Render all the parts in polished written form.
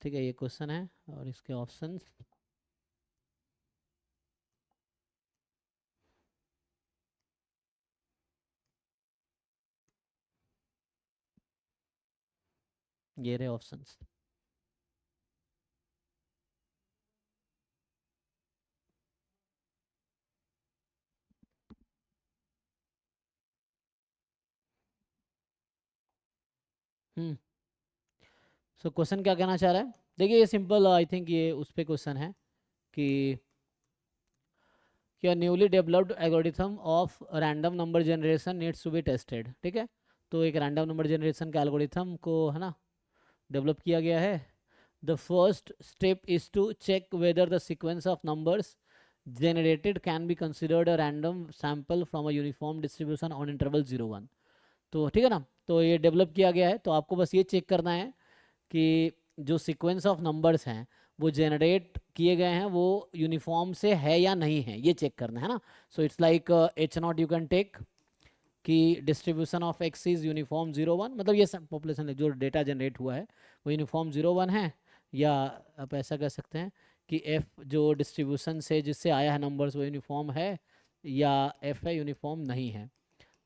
ठीक है, ये क्वेश्चन है और इसके ऑप्शंस। ये रहे ऑप्शंस। हम्म। सो क्वेश्चन क्या कहना चाह रहा है? देखिए ये सिंपल, आई थिंक ये उस पे क्वेश्चन है कि newly developed algorithm of random number generation needs to be tested. ठीक है, तो एक रैंडम नंबर जनरेशन का एल्गोरिथम को, है ना, डेवलप किया गया है। The first step is to check whether the sequence of numbers generated can be considered a random sample from a uniform distribution on interval 0 1। तो ठीक है ना, तो ये डेवलप किया गया है, तो आपको बस ये चेक करना है कि जो सीक्वेंस ऑफ नंबर्स हैं वो जनरेट किए गए हैं वो यूनिफॉर्म से है या नहीं है, ये चेक करना है ना। So it's like H not you can take कि distribution of X is uniform 0 1, मतलब ये पॉपुलेशन जो डेटा जनरेट हुआ है वो यूनिफॉर्म 0 1 है, या आप ऐसा कह सकते हैं कि एफ जो डिस्ट्रीब्यूशन से जिससे आया है नंबर्स वो यूनिफॉर्म है, या एफ है यूनिफॉर्म नहीं है।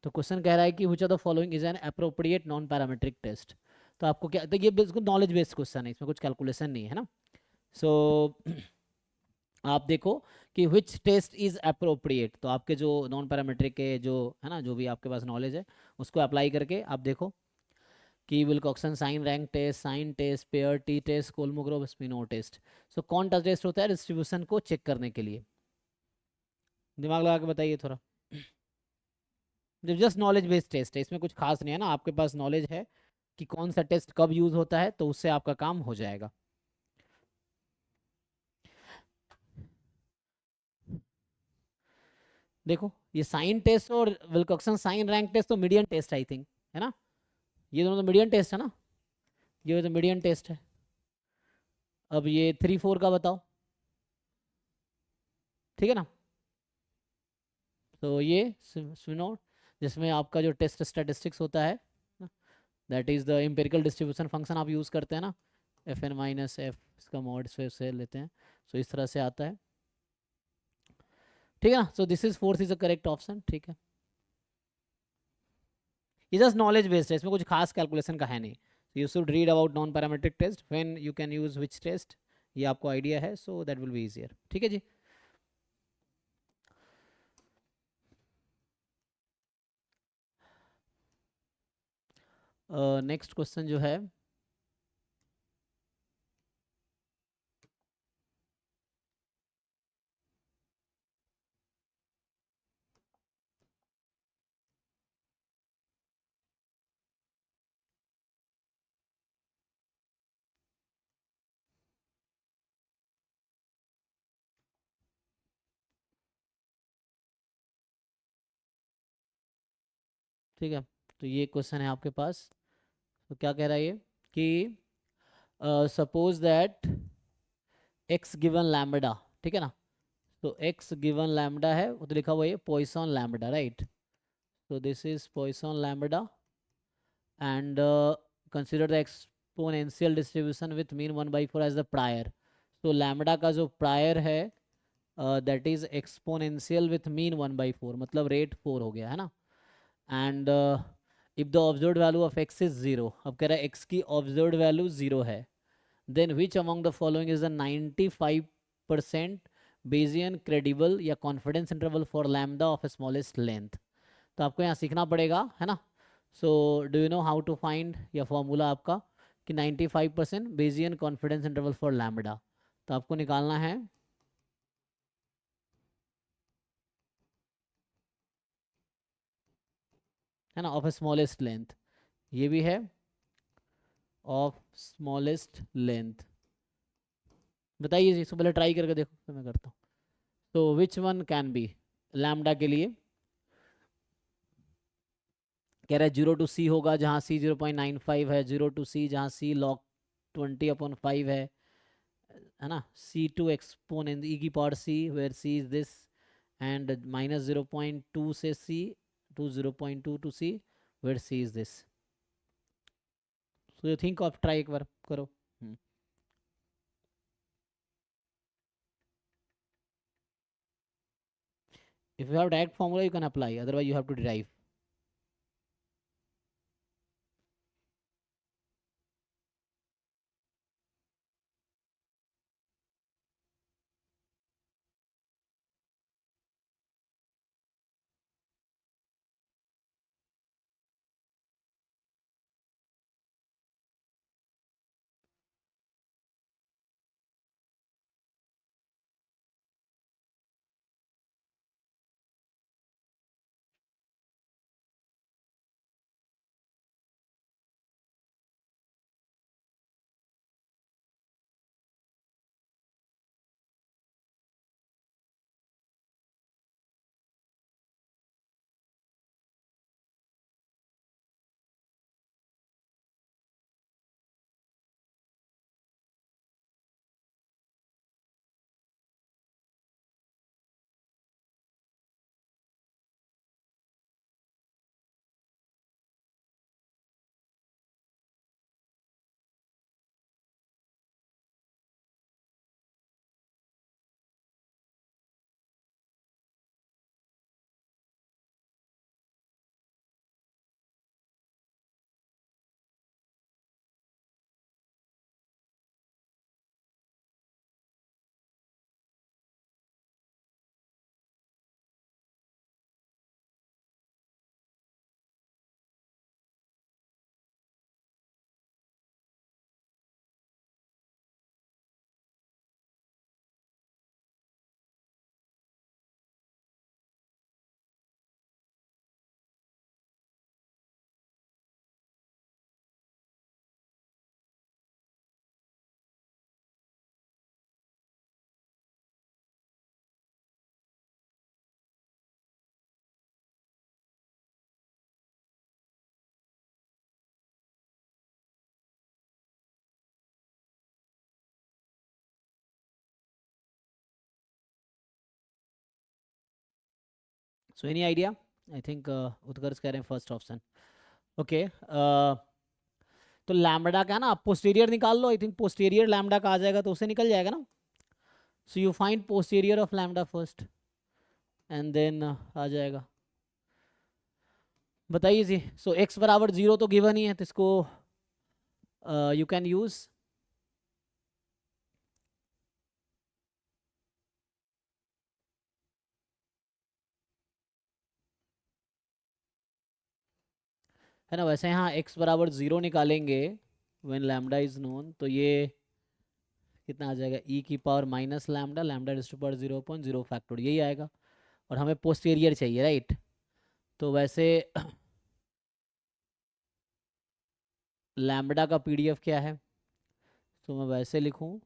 तो क्वेश्चन कह रहा है कि which of the following is an appropriate non parametric test. तो आपको क्या, तो ये बिल्कुल नॉलेज बेस्ड क्वेश्चन है, इसमें कुछ कैलकुलेशन नहीं है ना। सो आप देखो कि विच टेस्ट इज अप्रोप्रिएट, तो आपके जो नॉन पैरामीट्रिक के जो है ना, जो भी आपके पास नॉलेज है उसको अप्लाई करके आप देखो कि Wilcoxon sign rank test, sign test, pair T test, Kolmogorov Smirnov test. So कौन सा टेस्ट होता है डिस्ट्रीब्यूशन को चेक करने के लिए? दिमाग लगा के बताइए थोड़ा। जब जस्ट नॉलेज बेस्ड टेस्ट है, इसमें कुछ खास नहीं है ना, आपके पास नॉलेज है कि कौन सा टेस्ट कब यूज होता है तो उससे आपका काम हो जाएगा। देखो ये साइन टेस्ट और विल्कॉक्सन साइन रैंक टेस्ट तो मीडियन टेस्ट आई थिंक, है ना, ये दोनों तो मीडियन टेस्ट है ना, ये तो मीडियन टेस्ट है। अब ये 3 4 का बताओ, ठीक है ना। तो ये सुनो, जिसमें आपका जो टेस्ट स्टैटिस्टिक्स होता है, that is the empirical distribution function आप यूज़ करते हैं ना, एफ एन माइनस एफ, इसका मॉड से लेते हैं, सो इस तरह से आता है, ठीक है ना। सो this is fourth is the correct option, ठीक है। ये जस्ट नॉलेज बेस्ड है, इसमें कुछ खास कैलकुलेशन का है नहीं। You should read about non parametric test, when you can use which test, ये आपको आइडिया है, so that will be easier, ठीक है जी। नेक्स्ट क्वेश्चन जो है, ठीक है, तो ये क्वेश्चन है आपके पास। तो क्या कह रहा है ये कि suppose that x given lambda, ठीक है ना, तो एक्स गिवन लैम्बडा है, वो तो लिखा हुआ है Poisson lambda, right. so this is Poisson lambda and consider the exponential distribution with mean 1/4 as the prior। so lambda का जो prior है that is exponential with mean 1/4, मतलब rate 4 हो गया है ना। and if the observed value of x is 0, अब कह रहा है x की observed value 0 है, then which among the following is the 95% Bayesian credible या confidence interval for lambda of smallest length। तो आपको यहाँ सीखना पड़ेगा, है ना। So do you know how to find, या फॉर्मूला आपका कि 95% Bayesian confidence interval for lambda, तो आपको निकालना है ना, ऑफ स्मॉलेस्ट लेंथ, ये भी है ऑफ स्मॉलेस्ट लेंथ। बताइए इसको पहले ट्राई करके देखो, तो मैं करता हूँ। तो which one can be, lambda के लिए कह रहा है 0 to c होगा जहाँ c 0.95 है, 0 to c जहाँ c log 20/5 है ना, c2 एक्सपोनेंट e की power c where c is this, and -0.2 से c to 0.2 to c where c is this। so you think of try एक बार करो। If you have direct formula, you can apply. Otherwise, you have to derive. So any idea? I think Utkarsh कह रहे हैं first option. Okay. तो lambda का ना posterior निकाल लो. आई थिंक पोस्टीरियर लैम्बडा का आ जाएगा तो उसे निकल जाएगा ना. So you find posterior of lambda first and then आ जाएगा. बताइए जी. सो एक्स बराबर 0 तो गिवन ही है, तो इसको यू कैन यूज. है ना. वैसे यहाँ x बराबर 0 निकालेंगे व्हेन लैम्बडा इज नोन, तो ये कितना आ जाएगा, e की power minus lambda, lambda is to power 0.0 factorial, यही आएगा. और हमें पोस्टीरियर चाहिए, राइट. तो वैसे लैम्बडा का पीडीएफ क्या है, तो मैं वैसे लिखूँ.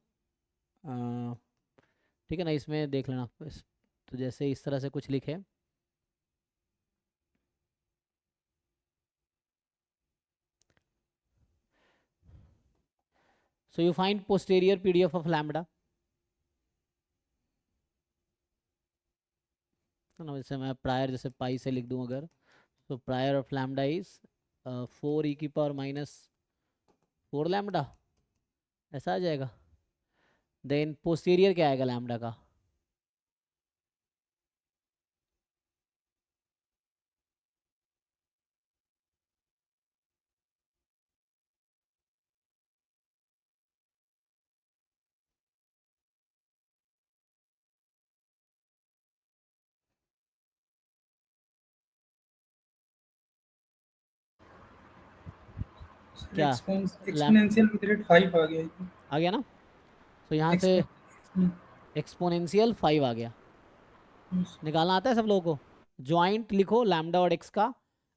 ठीक है ना, इसमें देख लेना. तो जैसे इस तरह से कुछ लिखे. सो you find posterior PDF of lambda. तो ना वैसे मैं प्रायर जैसे पाई से लिख दूँ अगर, तो प्रायर ऑफ लैम्बडा इज 4 ई की पावर माइनस 4 लैम्बडा, ऐसा आ जाएगा. देन पोस्टीरियर क्या आएगा लैम्बडा का. क्या लैम एक्सपोनेंशियल विद रेट 5 आ गया है. आ गया ना. तो यहाँ से एक्सपोनेंशियल 5 आ गया. निकालना आता है सब लोगों को. ज्वाइंट लिखो लैम्बडा और एक्स का,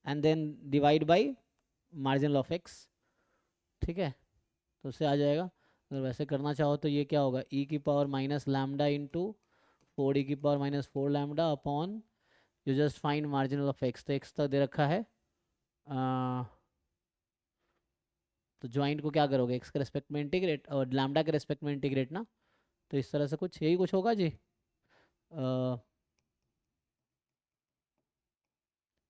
and then divide by marginal of X. ठीक है, तो उससे आ जाएगा. अगर वैसे करना चाहो तो ये क्या होगा, ई की पावर माइनस लैम्बडा इंटू 4 ई की power minus 4 lambda upon, you just find marginal of x. तो एक्स तक दे रखा है. तो ज्वाइंट को क्या करोगे, एक्स के रेस्पेक्ट में इंटीग्रेट और लैम्बडा के रेस्पेक्ट में इंटीग्रेट ना. तो इस तरह से कुछ यही कुछ होगा जी.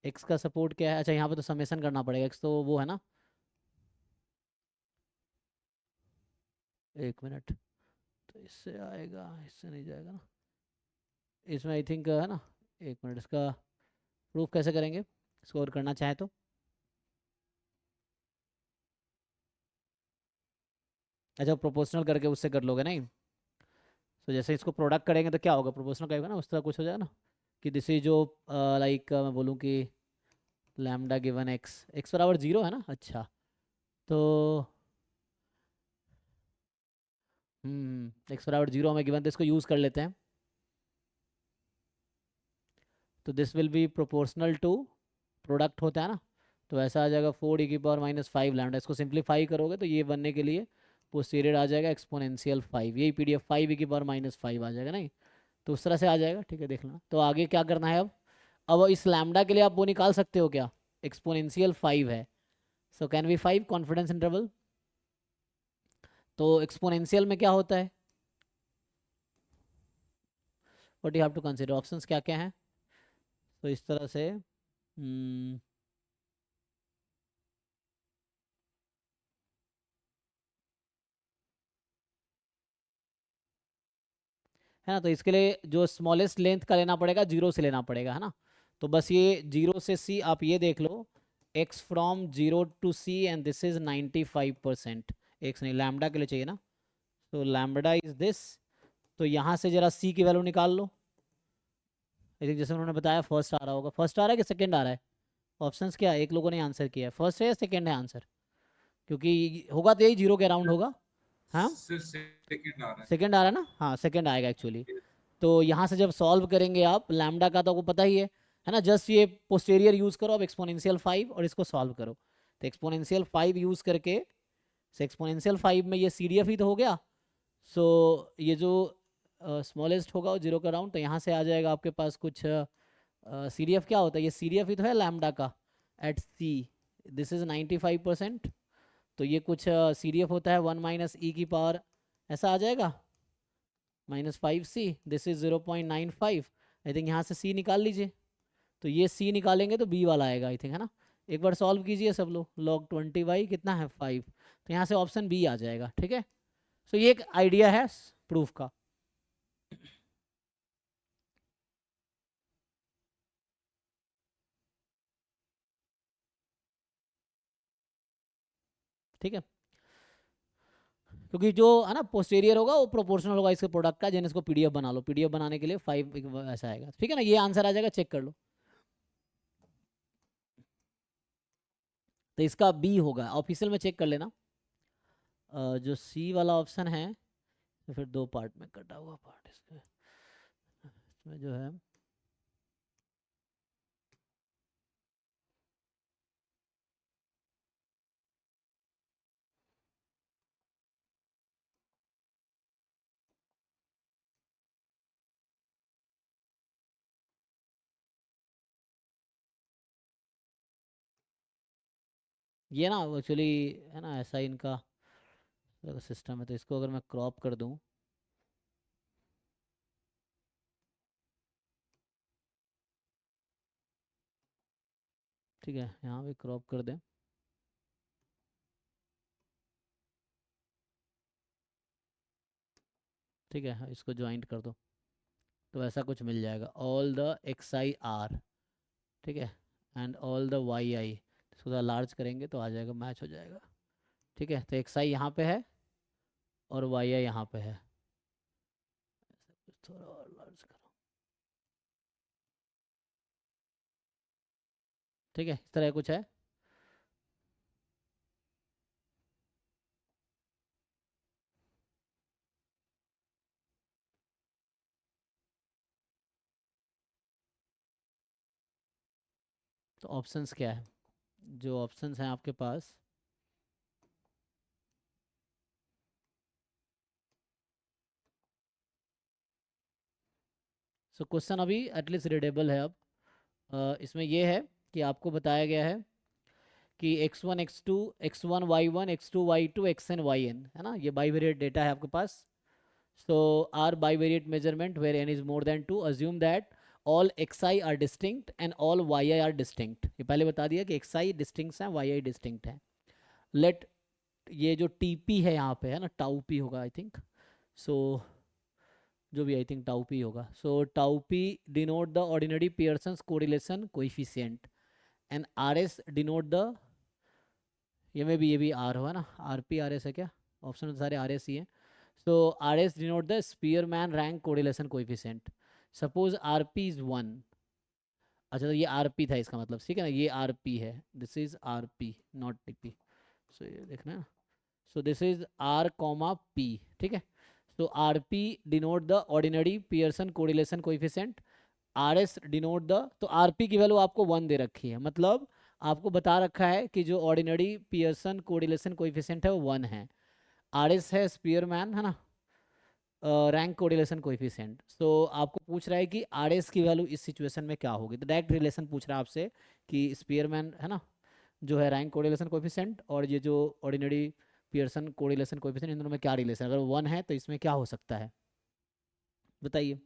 एक्स का सपोर्ट क्या है, अच्छा यहाँ पे तो समेसन करना पड़ेगा. एक्स तो वो है ना, एक मिनट. तो इससे आएगा, इससे नहीं जाएगा ना. इसमें आई थिंक है ना, एक मिनट, इसका प्रूफ कैसे करेंगे, स्कोर करना चाहे तो? अच्छा, प्रोपोर्शनल करके उससे कर लोगे नहीं? तो जैसे इसको प्रोडक्ट करेंगे तो क्या होगा, प्रोपोर्शनल करेगा ना, उस तरह कुछ हो जाएगा ना, कि दिस इज जो लाइक मैं बोलूँ कि लैम्डा गिवन एक्स, एक्स बराबर जीरो है ना। अच्छा, तो एक्स बराबर जीरो हमें गिवन, तो इसको यूज़ कर लेते हैं। तो this will be proportional to, product होता है ना, तो ऐसा आ जाएगा 4 e⁻⁵ लैम्डा। इसको सिंप्लीफाई करोगे तो ये बनने के लिए पोस्टीरियर आ जाएगा एक्सपोनेंशियल 5, यही PDF 5 e⁻⁵ आ जाएगा नहीं, तो उस तरह से आ जाएगा। ठीक है, देख लेना। तो आगे क्या करना है अब इस लैम्डा के लिए आप वो निकाल सकते हो क्या, एक्सपोनेंशियल 5 है, so can be 5 confidence interval. तो एक्सपोनेंशियल में क्या होता है, what you have to consider, options क्या क्या हैं। तो इस तरह से है ना, तो इसके लिए जो स्मॉलेस्ट लेंथ का लेना पड़ेगा, जीरो से लेना पड़ेगा, है ना। तो बस ये जीरो से सी आप ये देख लो, X from zero to C and this is 95%, X नहीं लैम्डा के लिए चाहिए ना, तो लैम्डा इज दिस। तो यहाँ से जरा सी की वैल्यू निकाल लो। आई थिंक जैसे उन्होंने बताया फर्स्ट आ रहा होगा, फर्स्ट आ रहा है कि सेकंड आ रहा है, ऑप्शंस क्या है, एक लोगों ने आंसर किया है, फर्स्ट है या सेकंड है आंसर, क्योंकि होगा तो यही जीरो के अराउंड होगा। हाँ, सिर्फ सेकंड आ रहा सेकंड आ रहा है ना, हाँ सेकंड आएगा एक्चुअली। तो यहाँ से जब सॉल्व करेंगे आप लैम्डा का, तो आपको पता ही है ना, जस्ट ये पोस्टेरियर यूज़ करो अब एक्सपोनेंशियल 5 और इसको सॉल्व करो। तो एक्सपोनेंशियल 5 यूज़ करके, से एक्सपोनेंशियल 5 में ये CDF ही तो हो गया। सो ये जो स्मॉलेस्ट होगा वो जीरो का राउंड, तो यहाँ से आ जाएगा आपके पास कुछ CDF क्या होता है, ये CDF ही तो है लैम्डा का एट C, दिस इज 95%। तो ये कुछ CDF होता है 1 - e⁻⁻, ऐसा आ जाएगा -5C, this is 0.95। I think यहाँ से C निकाल लीजिए, तो ये C निकालेंगे तो B वाला आएगा आई थिंक, है ना। एक बार सॉल्व कीजिए सब लोग, log 20 कितना है 5, तो यहाँ से ऑप्शन B आ जाएगा। ठीक है, सो ये एक आइडिया है प्रूफ का। ठीक है, क्योंकि जो है ना पोस्टेरियर होगा वो प्रोपोर्शनल होगा इसके प्रोडक्ट का, जिन इसको PDF बना लो, PDF बनाने के लिए 5 ऐसा आएगा। ठीक है ना, ये आंसर आ जाएगा, चेक कर लो। तो इसका B होगा, ऑफिशियल में चेक कर लेना। जो C वाला ऑप्शन है, तो फिर दो पार्ट में कटा हुआ पार्ट इसमें जो है, ये ना एक्चुअली है ना, ऐसा ही इनका सिस्टम है। तो इसको अगर मैं क्रॉप कर दूं, ठीक है, यहाँ भी क्रॉप कर दें, ठीक है, इसको ज्वाइंट कर दो, तो ऐसा कुछ मिल जाएगा, ऑल द XI R, ठीक है, एंड ऑल द YI, इसको थोड़ा लार्ज करेंगे तो आ जाएगा, मैच हो जाएगा। ठीक है, तो XI यहाँ पे है और YI यहाँ पे है, थोड़ा और लार्ज करो। ठीक है, इस तरह कुछ है। तो ऑप्शंस क्या है, जो ऑप्शंस हैं आपके पास, सो क्वेश्चन अभी एटलीस्ट रीडेबल है अब। इसमें यह है कि आपको बताया गया है कि x1 x2 x1 y1 x2 y2 xn yn, है ना, ये बाइवेरिएट डेटा है आपके पास। So are bivariate measurement where n is more than 2, assume that all xi are distinct and all yi are distinct. ये पहले बता दिया कि xi डिस्टिंक्ट है, yi डिस्टिंक्ट है। लेट ये जो TP है यहाँ पे, है ना, टाउ P होगा आई थिंक। सो जो भी आई थिंक टाउ पी होगा. सो tau P denote the ordinary Pearson's correlation coefficient and R S denote the, ये भी आर हुआ ना, आर पी आर एस है क्या, ऑप्शन में सारे आर एस ही हैं. So R S denote the Spearman rank correlation coefficient. Suppose R P is 1. अच्छा, तो ये आर पी था इसका मतलब, ठीक है ना, ये आर पी है, this is R P not T P. So ये देखना है. So this is R comma P, ठीक है. So R P denote the ordinary Pearson correlation coefficient. R S denote the, तो आर पी की value आपको 1 दे रखी है, मतलब आपको बता रखा है कि जो ऑर्डिनरी पियर्सन कोरिलेशन कोएफिशिएंट है वो 1 है. आर एस है स्पीयरमैन, है ना, रैंक कोरिलेशन कोएफिशिएंट. सो आपको पूछ रहा है कि आर एस की वैल्यू इस सिचुएशन में क्या होगी, तो डायरेक्ट रिलेशन पूछ रहा है आपसे कि स्पीयरमैन, है ना, जो है रैंक कोरिलेशन कोएफिशिएंट, और ये जो ऑर्डिनरी पियर्सन कोरिलेशन कोएफिशिएंट, इन दोनों में क्या रिलेशन, अगर 1 है तो इसमें क्या हो सकता है, बताइए.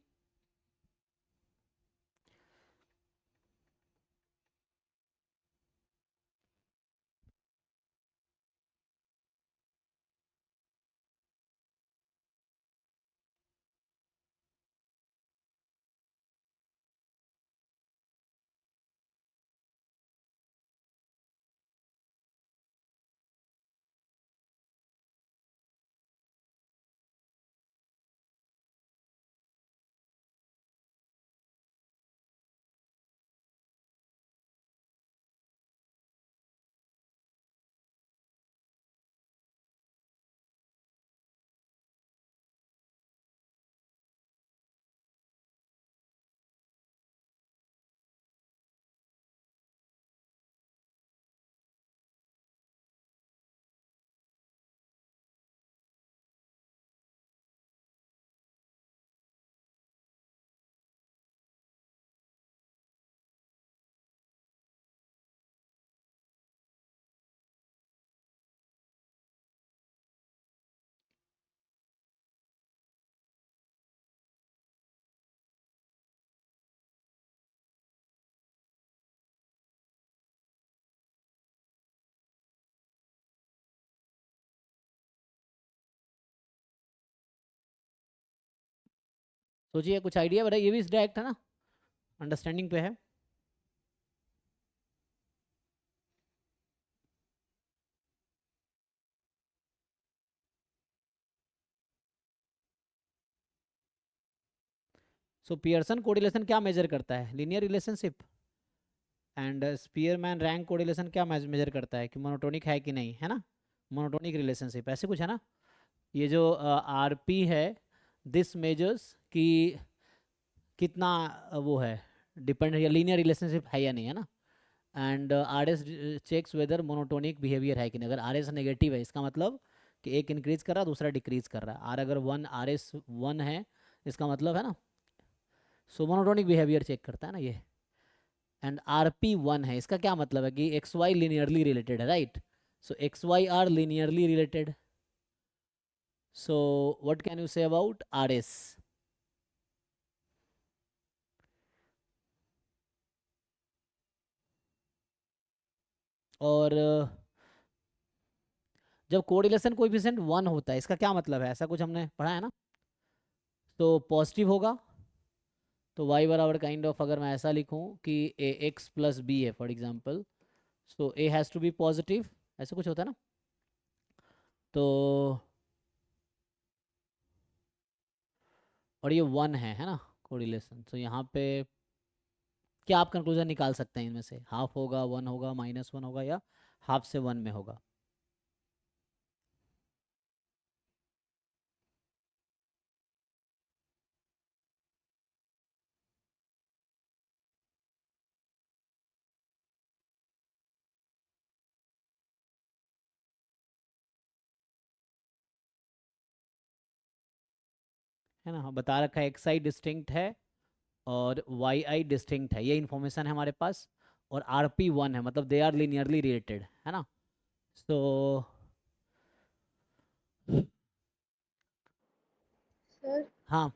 सोचिए, कुछ आइडिया बताइए, ये भी डायरेक्ट है ना, अंडरस्टैंडिंग पे है. सो पियर्सन कोरिलेशन क्या मेजर करता है, linear relationship. And Spearman rank correlation क्या मेजर करता है कि मोनोटोनिक है कि नहीं, है ना, मोनोटोनिक रिलेशनशिप, ऐसे कुछ है ना. ये जो आर पी है, दिस मेजर्स कि कितना वो है, डिपेंड या लीनियर रिलेशनशिप है या नहीं, है ना. And R S checks whether monotonic behaviour है कि नहीं. अगर आर एस नेगेटिव है इसका मतलब कि एक इंक्रीज कर रहा है दूसरा डिक्रीज कर रहा है. आर अगर 1, आर एस 1 है इसका मतलब, है ना, सो मोनोटोनिक बिहेवियर चेक करता है ना ये. एंड आर पी 1 है इसका क्या मतलब है कि एक्स वाई लीनियरली रिलेटेड है, right. So X Y are linearly related. So what can you say about R S. और जब कोरिलेशन कोएफिशिएंट 1 होता है इसका क्या मतलब है, ऐसा कुछ हमने पढ़ा है ना. तो पॉजिटिव होगा, तो y बराबर काइंड ऑफ, अगर मैं ऐसा लिखूं कि ए एक्स प्लस बी है for example, so A has to be positive, ऐसा कुछ होता है ना. तो और ये 1 है ना कोरिलेशन. तो यहाँ पे क्या आप कंक्लूजन निकाल सकते हैं इनमें से, हाफ होगा, 1 होगा, -1 होगा, या हाफ से 1 में होगा. है ना, हाँ, बता रखा है एक्स आई डिस्टिंक्ट है और वाई आई डिस्टिंक्ट है, ये इन्फॉर्मेशन है हमारे पास. और आर पी 1 है, मतलब दे आर लीनियरली रिलेटेड, है ना. सो सर, हाँ.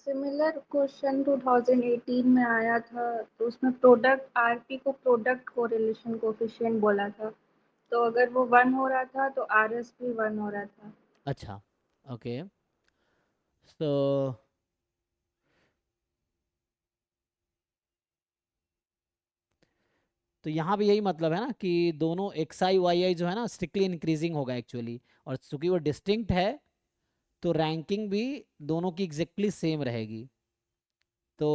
सिमिलर क्वेश्चन 2018 में आया था, तो उसमें प्रोडक्ट आरपी को प्रोडक्ट कोरिलेशन कोफिशिएंट बोला था. तो अगर वो 1 हो रहा था तो आरएस भी 1 हो रहा था. अच्छा, ओके. सो तो यहाँ भी यही मतलब है ना कि दोनों एक्स आई वाई आई जो है ना स्ट्रिक्टली इंक्रीजिंग होगा एक्चुअली, और चूंकि वो डिस्टिंक्ट है तो रैंकिंग भी दोनों की एग्जैक्टली सेम रहेगी। तो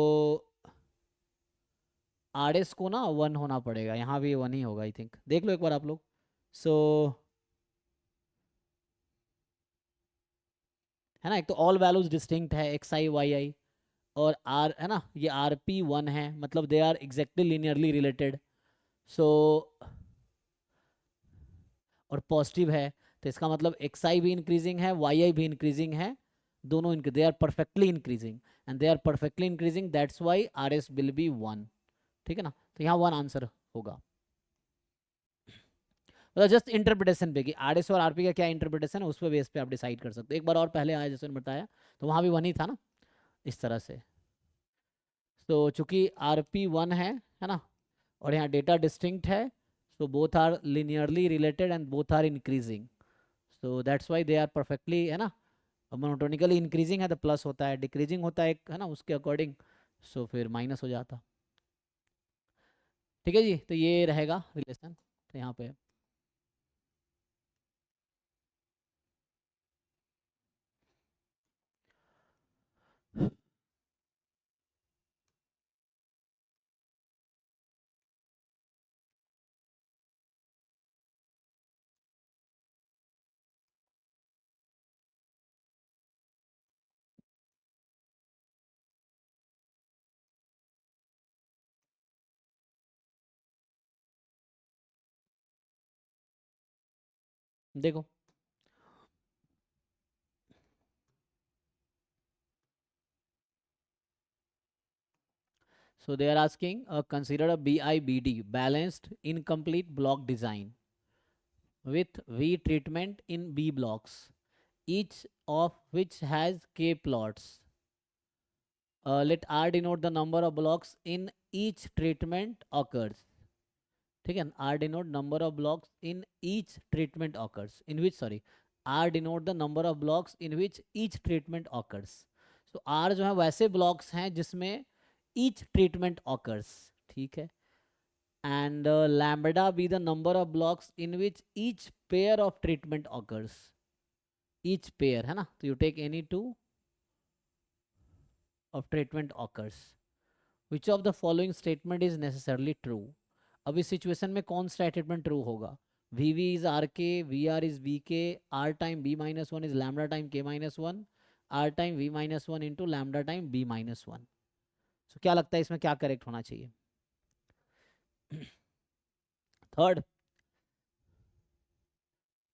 आर एस को ना 1 होना पड़ेगा, यहाँ भी 1 ही होगा आई थिंक, देख लो एक बार आप लोग। सो है ना, एक तो ऑल वैल्यूज डिस्टिंक्ट है एक्स आई वाई आई, और आर है ना, ये आर पी 1 है, मतलब they are exactly linearly related. So और पॉजिटिव है, तो इसका मतलब एक्स आई भी इंक्रीजिंग है, वाई आई भी इंक्रीजिंग है, दोनों they are perfectly increasing, and they are perfectly increasing, that's why R S will be 1। ठीक है ना, तो यहाँ 1 आंसर होगा। मतलब जस्ट इंटरप्रिटेशन पे कि आर एस और आरपी का क्या इंटरप्रिटेशन है, उस पर बेस पे आप डिसाइड कर सकते हो। एक बार और पहले आया जैसे मैंने बताया, तो वहाँ भी 1 ही था ना, इस तरह से। तो चूंकि आर पी 1 है ना, और यहाँ डेटा डिस्टिंक्ट है, so both are linearly related and both are increasing, so that's why they are perfectly है ना, मोनोटोनिकली इंक्रीजिंग है तो प्लस होता है, डिक्रीजिंग होता है है ना उसके अकॉर्डिंग, सो फिर माइनस हो जाता। ठीक है जी, तो ये रहेगा रिलेशन, तो यहाँ पे देखो, so they are asking consider a BIBD balanced incomplete block design with V treatment in B blocks, each of which has K plots. Let R denote the number of blocks in each treatment occurs. ठीक है, R denote number of blocks in each treatment occurs, in which sorry, R denote the number of blocks in which each treatment occurs. So R जो है वैसे blocks हैं जिसमें each treatment occurs, ठीक है, and lambda be the number of blocks in which each pair of treatment occurs. Each pair है ना, तो you take any two of treatment occurs. Which of the following statement is necessarily true? अब इस situation में कौन सा statement true होगा? V V is R K, V R is V K, R time B minus one is lambda time K minus one, R time V minus one into lambda time B minus one. So क्या लगता है इसमें क्या correct होना चाहिए? Third,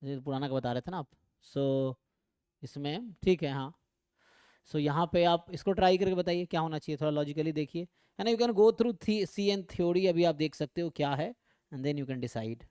पुराना का बता रहे थे ना आप। सो इसमें ठीक है, हाँ। सो यहाँ पे आप इसको ट्राई करके बताइए क्या होना चाहिए, थोड़ा लॉजिकली देखिए, है ना। You can go through see an theory, अभी आप देख सकते हो क्या है, and then you can decide.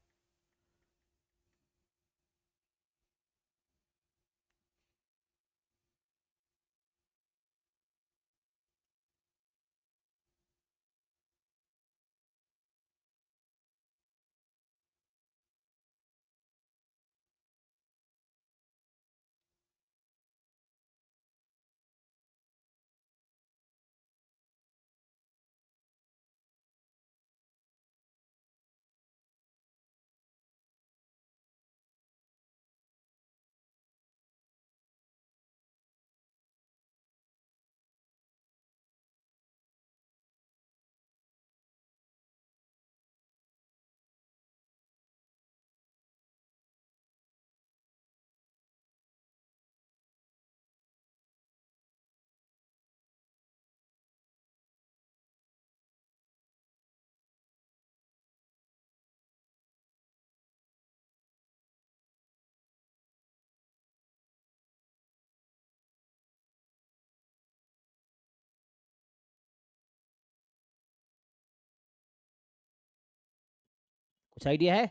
कुछ आइडिया है?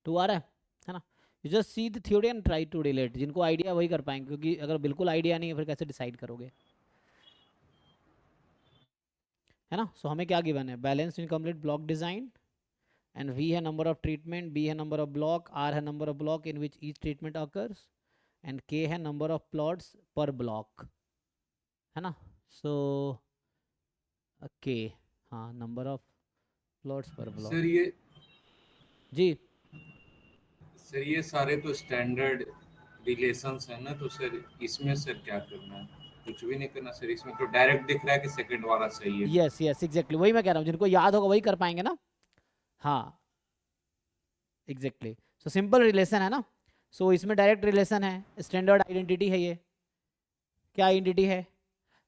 टू आ रहा है ना। You just see the theory and try to relate, जिनको आइडिया वही कर पाएंगे, क्योंकि अगर बिल्कुल आइडिया नहीं है फिर कैसे डिसाइड करोगे, है ना। सो हमें क्या गिवन है? Balance incomplete block design, and V है नंबर ऑफ ट्रीटमेंट, बी है नंबर ऑफ ब्लॉक, आर है number of block in which each treatment occurs, and K है number of plots per block, है ना। सो के, हाँ, number of plots per block. Sir ये जी sir ये सारे तो स्टैंडर्ड रिलेशंस है ना, तो सर इसमें सर क्या करना है? कुछ भी नहीं करना सर, इसमें तो डायरेक्ट दिख रहा है कि सेकंड वाला सही है। यस यस एग्जैक्टली वही मैं कह रहा हूँ, जिनको याद होगा वही कर पाएंगे ना। हाँ एग्जैक्टली, सो सिंपल रिलेशन है ना। सो इसमें डायरेक्ट रिलेशन है, स्टैंडर्ड आइडेंटिटी है ये। क्या आइडेंटिटी है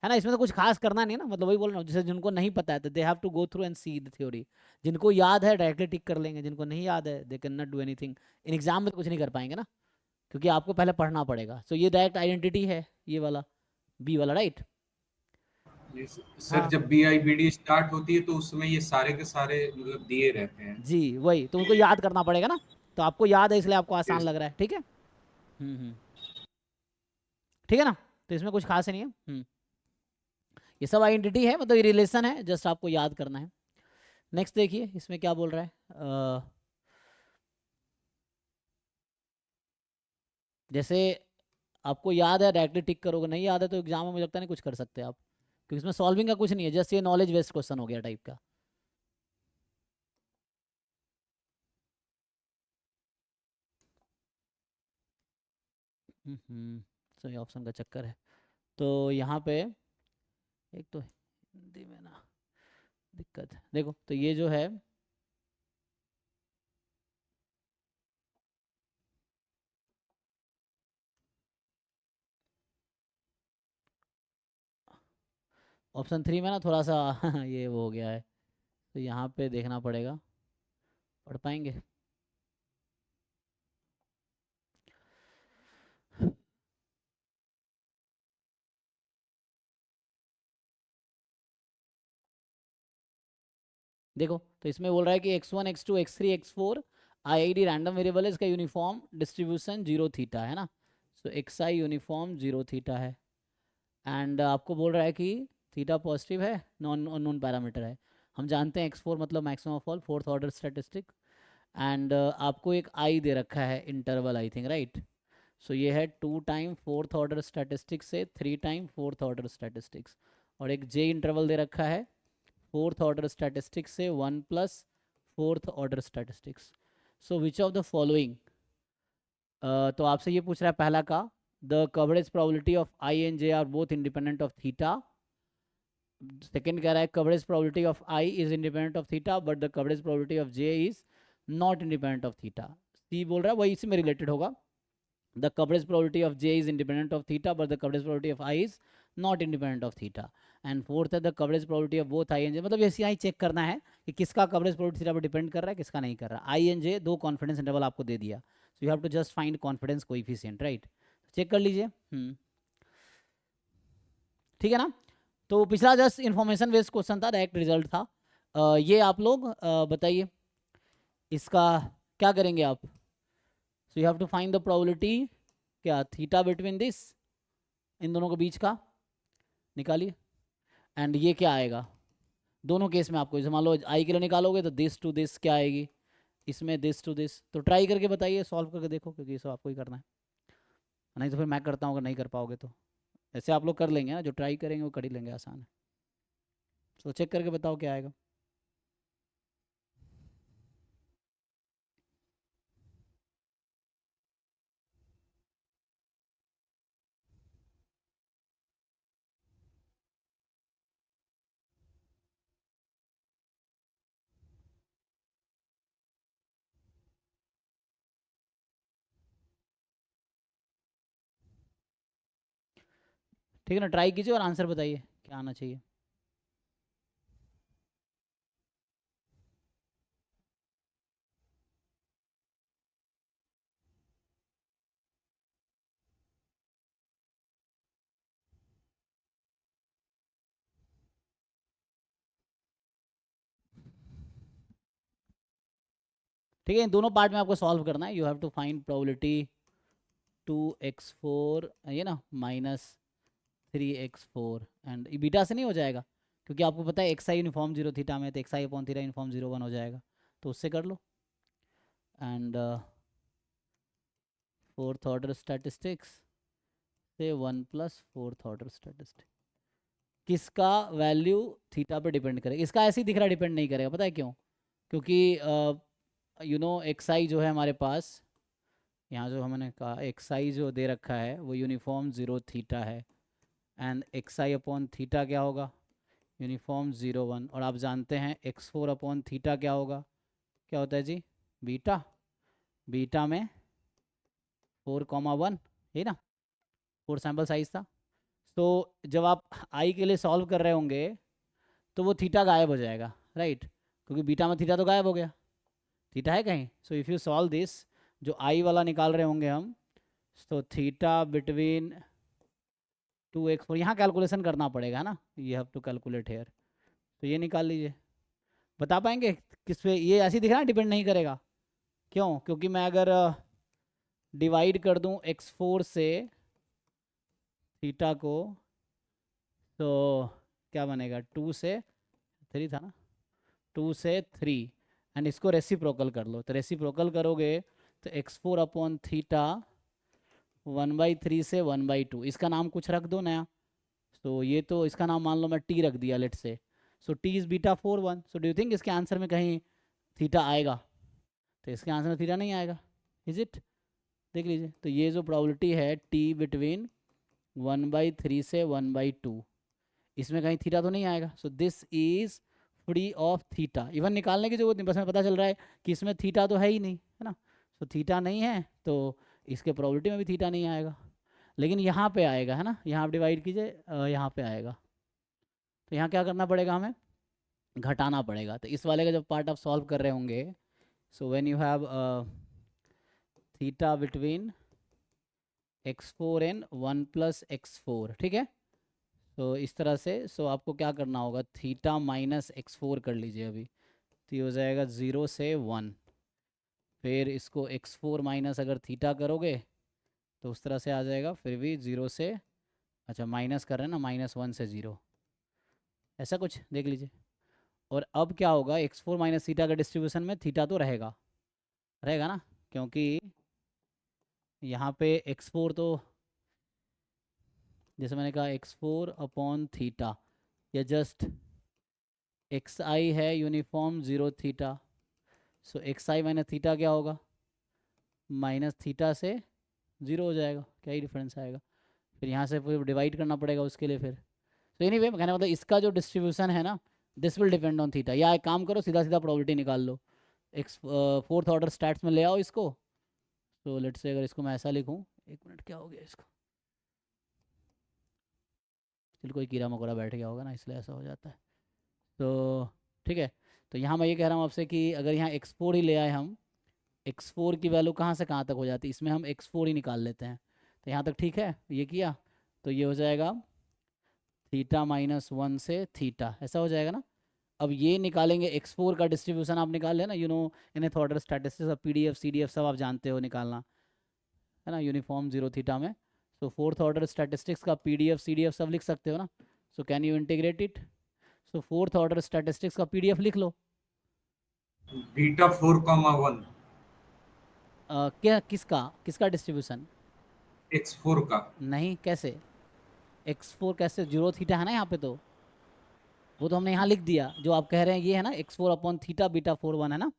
ना, इसमें तो कुछ खास करना नहीं है ना, मतलब वही बोल रहा हूँ, जैसे जिनको नहीं पता है तो they have to go through and see the theory. जिनको याद है डायरेक्टली टिक कर लेंगे, जिनको नहीं याद है they can not do anything. In exam में तो कुछ नहीं कर पाएंगे ना, क्योंकि आपको पहले पढ़ना पड़ेगा। सो ये डायरेक्ट आइडेंटिटी है, ये वाला बी वाला, राइट। ये सर हाँ जब BIBD स्टार्ट होती है तो उसमें ये सारे के सारे मतलब दिए रहते हैं। जी वही, तो उनको याद करना पड़ेगा ना, तो आपको याद है इसलिए आपको आसान Yes. लग रहा है, ठीक है। ठीक है ना, तो इसमें कुछ खास नहीं है। ये सब आइडेंटिटी है, मतलब ये रिलेशन है, जस्ट आपको याद करना है। नेक्स्ट देखिए इसमें क्या बोल रहा है। जैसे आपको याद है डायरेक्टली टिक करोगे, नहीं याद है तो एग्जाम में मुझे लगता नहीं कुछ कर सकते आप, क्योंकि इसमें सॉल्विंग का कुछ नहीं है, जस्ट ये नॉलेज बेस्ड क्वेश्चन हो गया टाइप का। सही ऑप्शन का चक्कर है। तो यहाँ पे एक तो हिंदी में ना दिक्कत है, देखो तो ये जो है ऑप्शन 3 में ना थोड़ा सा ये वो हो गया है, तो यहाँ पे देखना पड़ेगा, पढ़ पाएंगे। देखो तो इसमें बोल रहा है कि x1 x2 x3 x4 IID random variable है, इसका यूनिफॉर्म डिस्ट्रीब्यूशन 0 थीटा है ना। सो xi यूनिफॉर्म 0 थीटा है, एंड आपको बोल रहा है कि थीटा पॉजिटिव है, नॉन अननोन पैरामीटर है। हम जानते हैं x4 मतलब maximum of all, fourth order statistic, and आपको एक i दे रखा है इंटरवल, आई थिंक राइट। सो ये है 2 टाइम फोर्थ ऑर्डर स्टैटिस्टिक्स से 3 टाइम फोर्थ ऑर्डर स्टैटिस्टिक्स, और एक j इंटरवल दे रखा है फोर्थ ऑर्डर स्टैटिस्टिक्स से 1 plus fourth order statistics. So which of the following, तो आपसे ये पूछ रहा है पहला का, the coverage probability of I and J are both independent of theta. Second कह रहा है coverage probability of I is independent of theta but the coverage probability of J is not independent of theta. C बोल रहा है वही इसी में related होगा, the coverage probability of J is independent of theta but the coverage probability of I is not independent of theta, and fourth है the coverage probability of both I and J, मतलब ये ही check करना है कि किसका coverage probability theta पर depend कर रहा है, किसका नहीं कर रहा। I and J दो कॉन्फिडेंस इंटरवल आपको दे दिया, so you have to just find confidence coefficient, right. Check कर लीजिए। ठीक है ना, तो पिछला जस्ट इन्फॉर्मेशन बेस्ड क्वेश्चन था, डायरेक्ट रिजल्ट था। ये आप लोग बताइए इसका क्या करेंगे आप। So you have to find the probability, क्या थीटा बिटवीन दिस, इन दोनों के बीच का निकालिए, एंड ये क्या आएगा दोनों केस में आपको, जैसे मान लो आई के लिए निकालोगे तो दिस टू दिस क्या आएगी, इसमें दिस टू दिस। तो ट्राई करके बताइए, सॉल्व करके देखो, क्योंकि ये सब आपको ही करना है, नहीं तो फिर मैं करता हूँ अगर नहीं कर पाओगे तो। ऐसे आप लोग कर लेंगे ना, जो ट्राई करेंगे वो कर ही लेंगे, आसान है। तो चेक करके बताओ क्या आएगा। ठीक है ना, ट्राई कीजिए और आंसर बताइए क्या आना चाहिए। ठीक है, इन दोनों पार्ट में आपको सॉल्व करना है। You have to find probability 2x4 ये ना माइनस 3x4, एंड बीटा से नहीं हो जाएगा, क्योंकि आपको पता है एक्स आई यूनिफॉर्म 0 थीटा में, तो एक्स आई अपॉन थीटा यूनिफॉर्म 0 1 हो जाएगा, तो उससे कर लो। एंड फोर्थ ऑर्डर स्टैटिस्टिक्स से 1 प्लस फोर्थ ऑर्डर स्टैटिस्टिक्स, किसका वैल्यू थीटा पे डिपेंड करेगा। इसका ऐसे ही दिख रहा है डिपेंड नहीं करेगा, पता है क्यों, क्योंकि यू नो एक्स आई जो है हमारे पास, यहाँ जो हमने कहा एक्स आई जो दे रखा है वो यूनिफॉर्म 0 थीटा है, and x I upon theta क्या होगा, यूनिफॉर्म 0 1। और आप जानते हैं एक्स फोर अपॉन थीटा क्या होगा, क्या होता है जी, बीटा, बीटा में 4,1, है ना, 4 सैम्पल साइज था। तो जब आप आई के लिए सॉल्व कर रहे होंगे तो वो थीटा गायब हो जाएगा, राइट, क्योंकि बीटा में थीटा तो गायब हो गया, थीटा है कहीं। So if you solve this, जो आई वाला निकाल रहे होंगे हम, तो थीटा बिटवीन 2x4, यहाँ कैलकुलेशन करना पड़ेगा ना, ये हैव टू कैलकुलेट हेयर, तो ये निकाल लीजिए। बता पाएंगे किस पे ये ऐसे ही दिख रहा है, डिपेंड नहीं करेगा, क्यों, क्योंकि मैं अगर डिवाइड कर दूं x4 से थीटा को, तो क्या बनेगा, 2 से 3 था ना, 2 से 3, एंड इसको रेसिप्रोकल कर लो, तो रेसिप्रोकल करोगे तो x4 अपॉन थीटा 1/3 से 1/2, इसका नाम कुछ रख दो नया। तो ये तो इसका नाम मान लो मैं t रख दिया लेट से, सो t is beta 4 1। So do you think इसके आंसर में कहीं थीटा आएगा, तो इसके आंसर में थीटा नहीं आएगा, इज इट, देख लीजिए। तो ये जो प्रोबेबिलिटी है t बिटवीन 1/3 से 1/2, इसमें कहीं थीटा तो नहीं आएगा, सो this is free of theta, even निकालने की जरूरत नहीं, बस हमें पता चल रहा है कि इसमें थीटा तो है ही नहीं, है ना, तो थीटा नहीं है तो इसके प्रोबेबिलिटी में भी थीटा नहीं आएगा, लेकिन यहाँ पे आएगा, है ना, यहाँ आप डिवाइड कीजिए, यहाँ पे आएगा, तो यहाँ क्या करना पड़ेगा, हमें घटाना पड़ेगा। तो इस वाले का जब पार्ट आप सॉल्व कर रहे होंगे, so when you have theta between x4 and 1 + x4, ठीक है, तो इस तरह से, सो आपको क्या करना होगा, थीटा माइनस x4 कर लीजिए अभी, तो ये हो जाएगा 0 से 1, फिर इसको x4 माइनस अगर थीटा करोगे तो उस तरह से आ जाएगा, फिर भी 0 से, अच्छा माइनस कर रहे हैं ना, -1 से 0, ऐसा कुछ देख लीजिए। और अब क्या होगा, x4 माइनस थीटा का डिस्ट्रीब्यूशन में थीटा तो रहेगा, रहेगा ना, क्योंकि यहाँ पे x4 तो जैसे मैंने कहा x4 अपॉन थीटा, या जस्ट xi है यूनिफॉर्म 0 थीटा, सो xi माइनस थीटा क्या होगा, माइनस थीटा से 0 हो जाएगा, क्या ही डिफरेंस आएगा, फिर यहाँ से फिर डिवाइड करना पड़ेगा उसके लिए फिर। तो एनीवे कहने मतलब इसका जो डिस्ट्रीब्यूशन है ना, this will depend on theta, या एक काम करो सीधा सीधा प्रोबेबिलिटी निकाल लो, फोर्थ ऑर्डर स्टैट्स में ले आओ इसको। तो लेट्स से अगर इसको मैं ऐसा लिखूँ, एक मिनट क्या हो गया इसको, चल कोई कीड़ा मकोड़ा बैठ गया होगा ना, इसलिए ऐसा हो जाता है, तो ठीक है। तो यहाँ मैं ये कह रहा हूँ आपसे कि अगर यहाँ x4 ही ले आए हम, x4 की वैल्यू कहाँ से कहाँ तक हो जाती है, इसमें हम x4 ही निकाल लेते हैं, तो यहाँ तक ठीक है, ये किया तो ये हो जाएगा थीटा -1 से थीटा, ऐसा हो जाएगा ना। अब ये निकालेंगे x4 का डिस्ट्रीब्यूशन, आप निकाल लेना, you know nth order statistics, PDF CDF सब आप जानते हो निकालना, है ना, यूनिफॉर्म 0 थीटा में। सो फोर्थ ऑर्डर स्टैटिस्टिक्स का PDF CDF सब लिख सकते हो ना, so can you integrate it, so fourth order statistics का PDF लिख लो। बीटा 4,1 क्या किसका किसका डिस्ट्रीब्यूशन, x4 का, नहीं कैसे, x4 कैसे, 0 थीटा है ना यहाँ पे, तो वो तो हमने यहाँ लिख दिया, जो आप कह रहे हैं ये है ना, x4 अपॉन थीटा बीटा 4 1, है ना,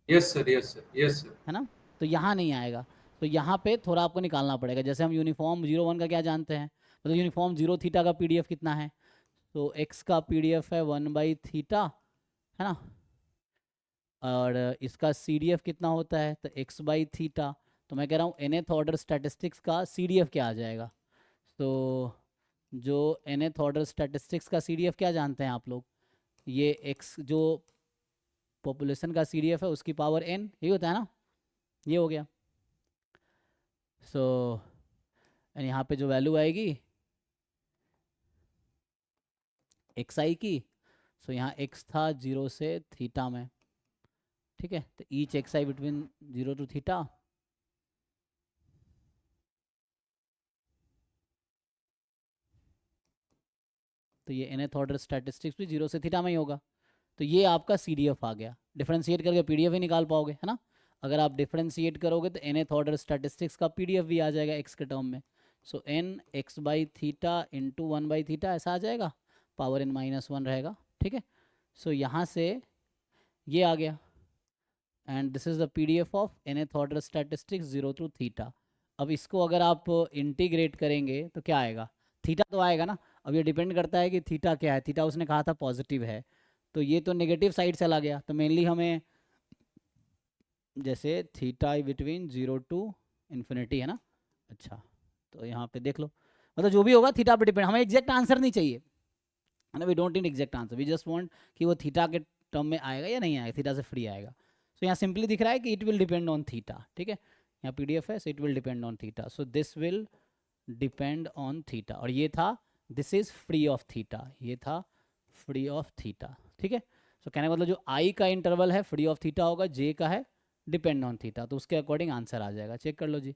yes sir, yes sir, yes sir, है ना, तो यहाँ नहीं आएगा, तो यहाँ पे थोड़ा आपको निकालना पड़ेगा। जैसे हम यूनिफॉर्म 0 1 का क्या जानते हैं, मतलब यूनिफॉर्म 0 थीटा का PDF कितना है, तो x का PDF है 1/थीटा, है ना, और इसका CDF कितना होता है, तो x/थीटा। तो मैं कह रहा हूँ nth ऑर्डर स्टैटिस्टिक्स का CDF क्या आ जाएगा, तो जो nth ऑर्डर स्टैटिस्टिक्स का CDF क्या जानते हैं आप लोग, ये x जो पॉपुलेशन का CDF है उसकी पावर n, यही होता है ना, ये हो गया। सो यहाँ पे जो वैल्यू आएगी xi की, सो यहाँ x था 0 से थीटा में, ठीक है, तो each xi between 0 to theta, तो ये nth ऑर्डर स्टैटिस्टिक्स भी 0 से थीटा में ही होगा। तो ये आपका CDF आ गया, डिफरेंशिएट करके PDF ही निकाल पाओगे, है ना, अगर आप डिफरेंशिएट करोगे तो nth ऑर्डर स्टैटिस्टिक्स का PDF भी आ जाएगा x के टर्म में, सो n x/थीटा इंटू 1/थीटा ऐसा आ जाएगा, पावर n -1 रहेगा, ठीक है। सो यहाँ से ये आ गया and this is the PDF of nth order statistics 0 through theta. अब इसको अगर आप इंटीग्रेट करेंगे तो क्या आएगा, थीटा तो आएगा ना। अब ये डिपेंड करता है कि थीटा क्या है, थीटा उसने कहा था पॉजिटिव है, तो ये तो नेगेटिव साइड चला गया, तो मेनली हमें जैसे थीटा बिटवीन 0 टू इन्फिनिटी है ना। अच्छा, तो यहाँ पे देख लो, मतलब जो भी होगा थीटा पे डिपेंड, हमें एग्जैक्ट आंसर नहीं चाहिए है ना, we don't need exact answer, we just want कि वो थीटा के टर्म में आएगा या नहीं आएगा, थीटा से फ्री आएगा। सो यहाँ सिंपली दिख रहा है कि it will depend on theta, ठीक है, यहाँ PDF है, so it will depend on theta, so this will depend on theta, और ये था this is free of theta, ये था फ्री ऑफ थीटा, ठीक है। सो कहने का मतलब जो I का इंटरवल है फ्री ऑफ थीटा होगा, J का है डिपेंड ऑन थीटा, तो उसके अकॉर्डिंग आंसर आ जाएगा, चेक कर लो जी,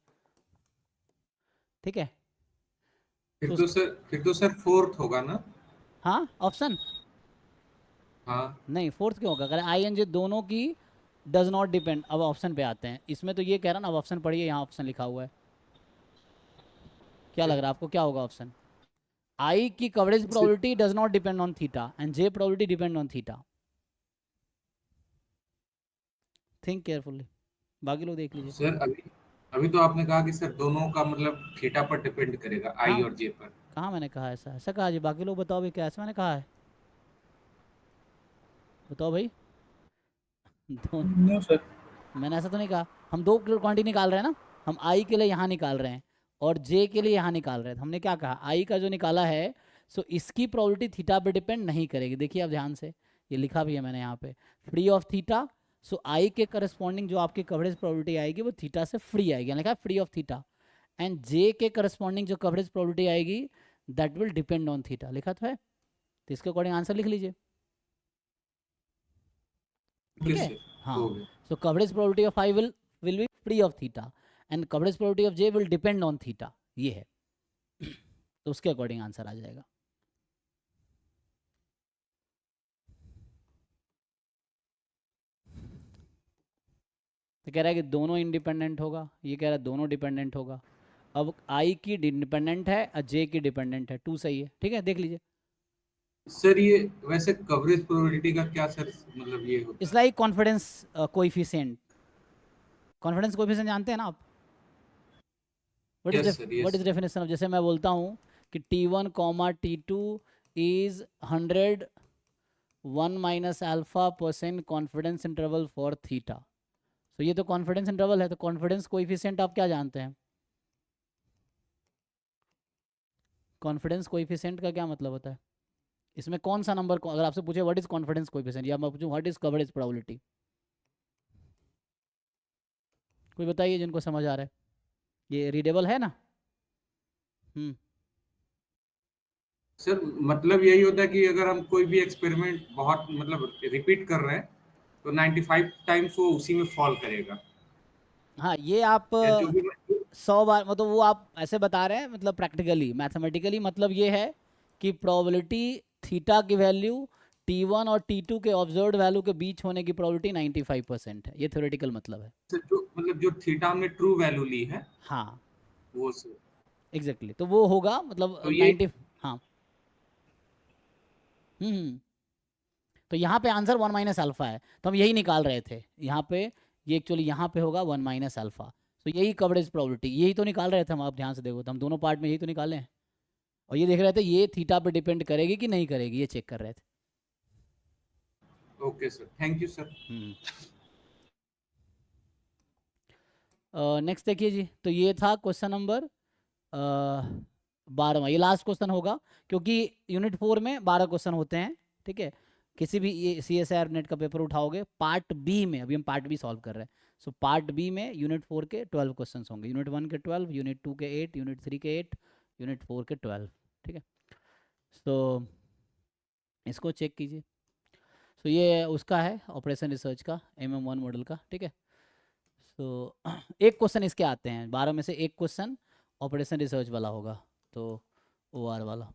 ठीक है। फिर तो सर फोर्थ होगा ना। हाँ ऑप्शन हाँ नहीं, फोर्थ क्यों होगा, अगर I and J दोनों की डज नॉट डिपेंड। अब ऑप्शन पे आते हैं, इसमें तो ये कह रहा ना, अब ऑप्शन पढ़िए, यहाँ ऑप्शन लिखा हुआ है, क्या लग रहा है आपको क्या होगा ऑप्शन। I की coverage probability does not depend on theta and J probability depend on theta, think carefully, बाकी लोग देख लीजिए। सर, अभी तो आपने कहा कि सर दोनों का मतलब थीटा पर डिपेंड करेगा, आई हाँ और जे पर। कहाँ मैंने कहा ऐसा, ऐसा कहा जी, बाकी लोग बताओ भाई क्या ऐसा मैंने कहा है, बताओ भाई दो, नो सर। मैंने ऐसा तो नहीं कहा, हम दो क्वांटिटी निकाल रहे हैं ना, हम I के लिए यहाँ निकाल रहे हैं और J के लिए यहाँ निकाल रहे हैं, तो हमने क्या कहा I का जो निकाला है, सो इसकी प्रोबेबिलिटी थीटा पे डिपेंड नहीं करेगी, देखिए आप ध्यान से, ये लिखा भी है मैंने यहाँ पे, free of theta, so I के करस्पॉन्डिंग जो आपकी कवरेज प्रोबेबिलिटी आएगी वो थीटा से फ्री आएगी, लिखा है free of theta, and J के करस्पॉन्डिंग जो कवरेज प्रोबेबिलिटी आएगी that will depend on theta, लिखा तो है, तो इसके अकॉर्डिंग आंसर लिख लीजिए, ठीक है। हाँ, so coverage probability of I will be free of theta and coverage probability of J will depend on theta, ये है तो उसके अकॉर्डिंग आंसर आ जाएगा। तो कह रहा है कि दोनों इंडिपेंडेंट होगा, ये कह रहा है दोनों डिपेंडेंट होगा, अब I की इंडिपेंडेंट है और J की डिपेंडेंट है, 2 सही है, ठीक है, देख लीजिए। सर ये वैसे कवरेज प्रोबेबिलिटी का क्या सर मतलब ये होता it's like confidence coefficient, confidence coefficient जानते हैं ना आप, है? Yes sir, what is yes. Definition of, जैसे मैं बोलता हूँ कि T1 T2 is 100 1 minus alpha % confidence interval for theta, तो ये तो कॉन्फिडेंस इंटरवल है, तो कॉन्फिडेंस कोएफिशिएंट आप क्या जानते हैं, कॉन्फिडेंस कोएफिशिएंट का क्या मतलब होता है, इसमें कौन सा नंबर, अगर आपसे पूछे व्हाट इज कॉन्फिडेंस कोएफिशिएंट या मैं पूछूं व्हाट इज कवरेज प्रोबेबिलिटी, कोई बताइए जिनको समझ आ रहा है, ये रीडेबल है ना। सर मतलब यही होता है कि अगर हम कोई भी एक्सपेरिमेंट बहुत मतलब रिपीट कर रहे हैं तो 95 टाइम्स वो उसी में फॉल करेगा, हाँ ये आप या जो भी 100 बार, मतलब वो आप ऐसे बता रहे हैं, मतलब प्रैक्टिकली मैथमेटिकली मतलब ये है कि प्रोबेबिलिटी थीटा की वैल्यू T1 और T2 के ऑब्जर्व्ड वैल्यू के बीच होने की प्रोबेबिलिटी 95% है, ये थ्योरेटिकल मतलब है। जो मतलब जो थीटा हमने ट्रू वैल्यू ली है हाँ वो सर। एग्जैक्टली, तो वो होगा मतलब तो ये 90, हाँ तो यहाँ पे आंसर 1 माइनस अल्फा है, तो हम यही निकाल रहे थे यहाँ पे, ये एक्चुअली यहाँ पे होगा 1 माइनस अल्फा, तो यही कवरेज प्रोबेबिलिटी, यही तो निकाल रहे थे हम, आप ध्यान से देखो तो हम दोनों पार्ट में यही तो निकाले हैं, और ये देख रहे थे ये थीटा पे डिपेंड करेगी कि नहीं करेगी, ये चेक कर रहे थे। Okay sir, thank you sir. Next देखिए जी, तो ये था क्वेश्चन नंबर 12, ये लास्ट क्वेश्चन होगा क्योंकि यूनिट 4 में 12 क्वेश्चन होते हैं, ठीक है, किसी भी ये CSIR नेट का पेपर उठाओगे पार्ट बी में, अभी हम पार्ट बी सॉल्व कर रहे हैं, सो पार्ट बी में यूनिट 4 के 12 क्वेश्चन होंगे, यूनिट 1 के 12, यूनिट 2 के 8, यूनिट 3 के 8, यूनिट 4 के 12, ठीक है। तो इसको चेक कीजिए, सो ये उसका है ऑपरेशन रिसर्च का MM1 मॉडल का, ठीक है। तो एक क्वेश्चन इसके आते हैं 12 में से, एक क्वेश्चन ऑपरेशन रिसर्च वाला होगा, तो OR वाला,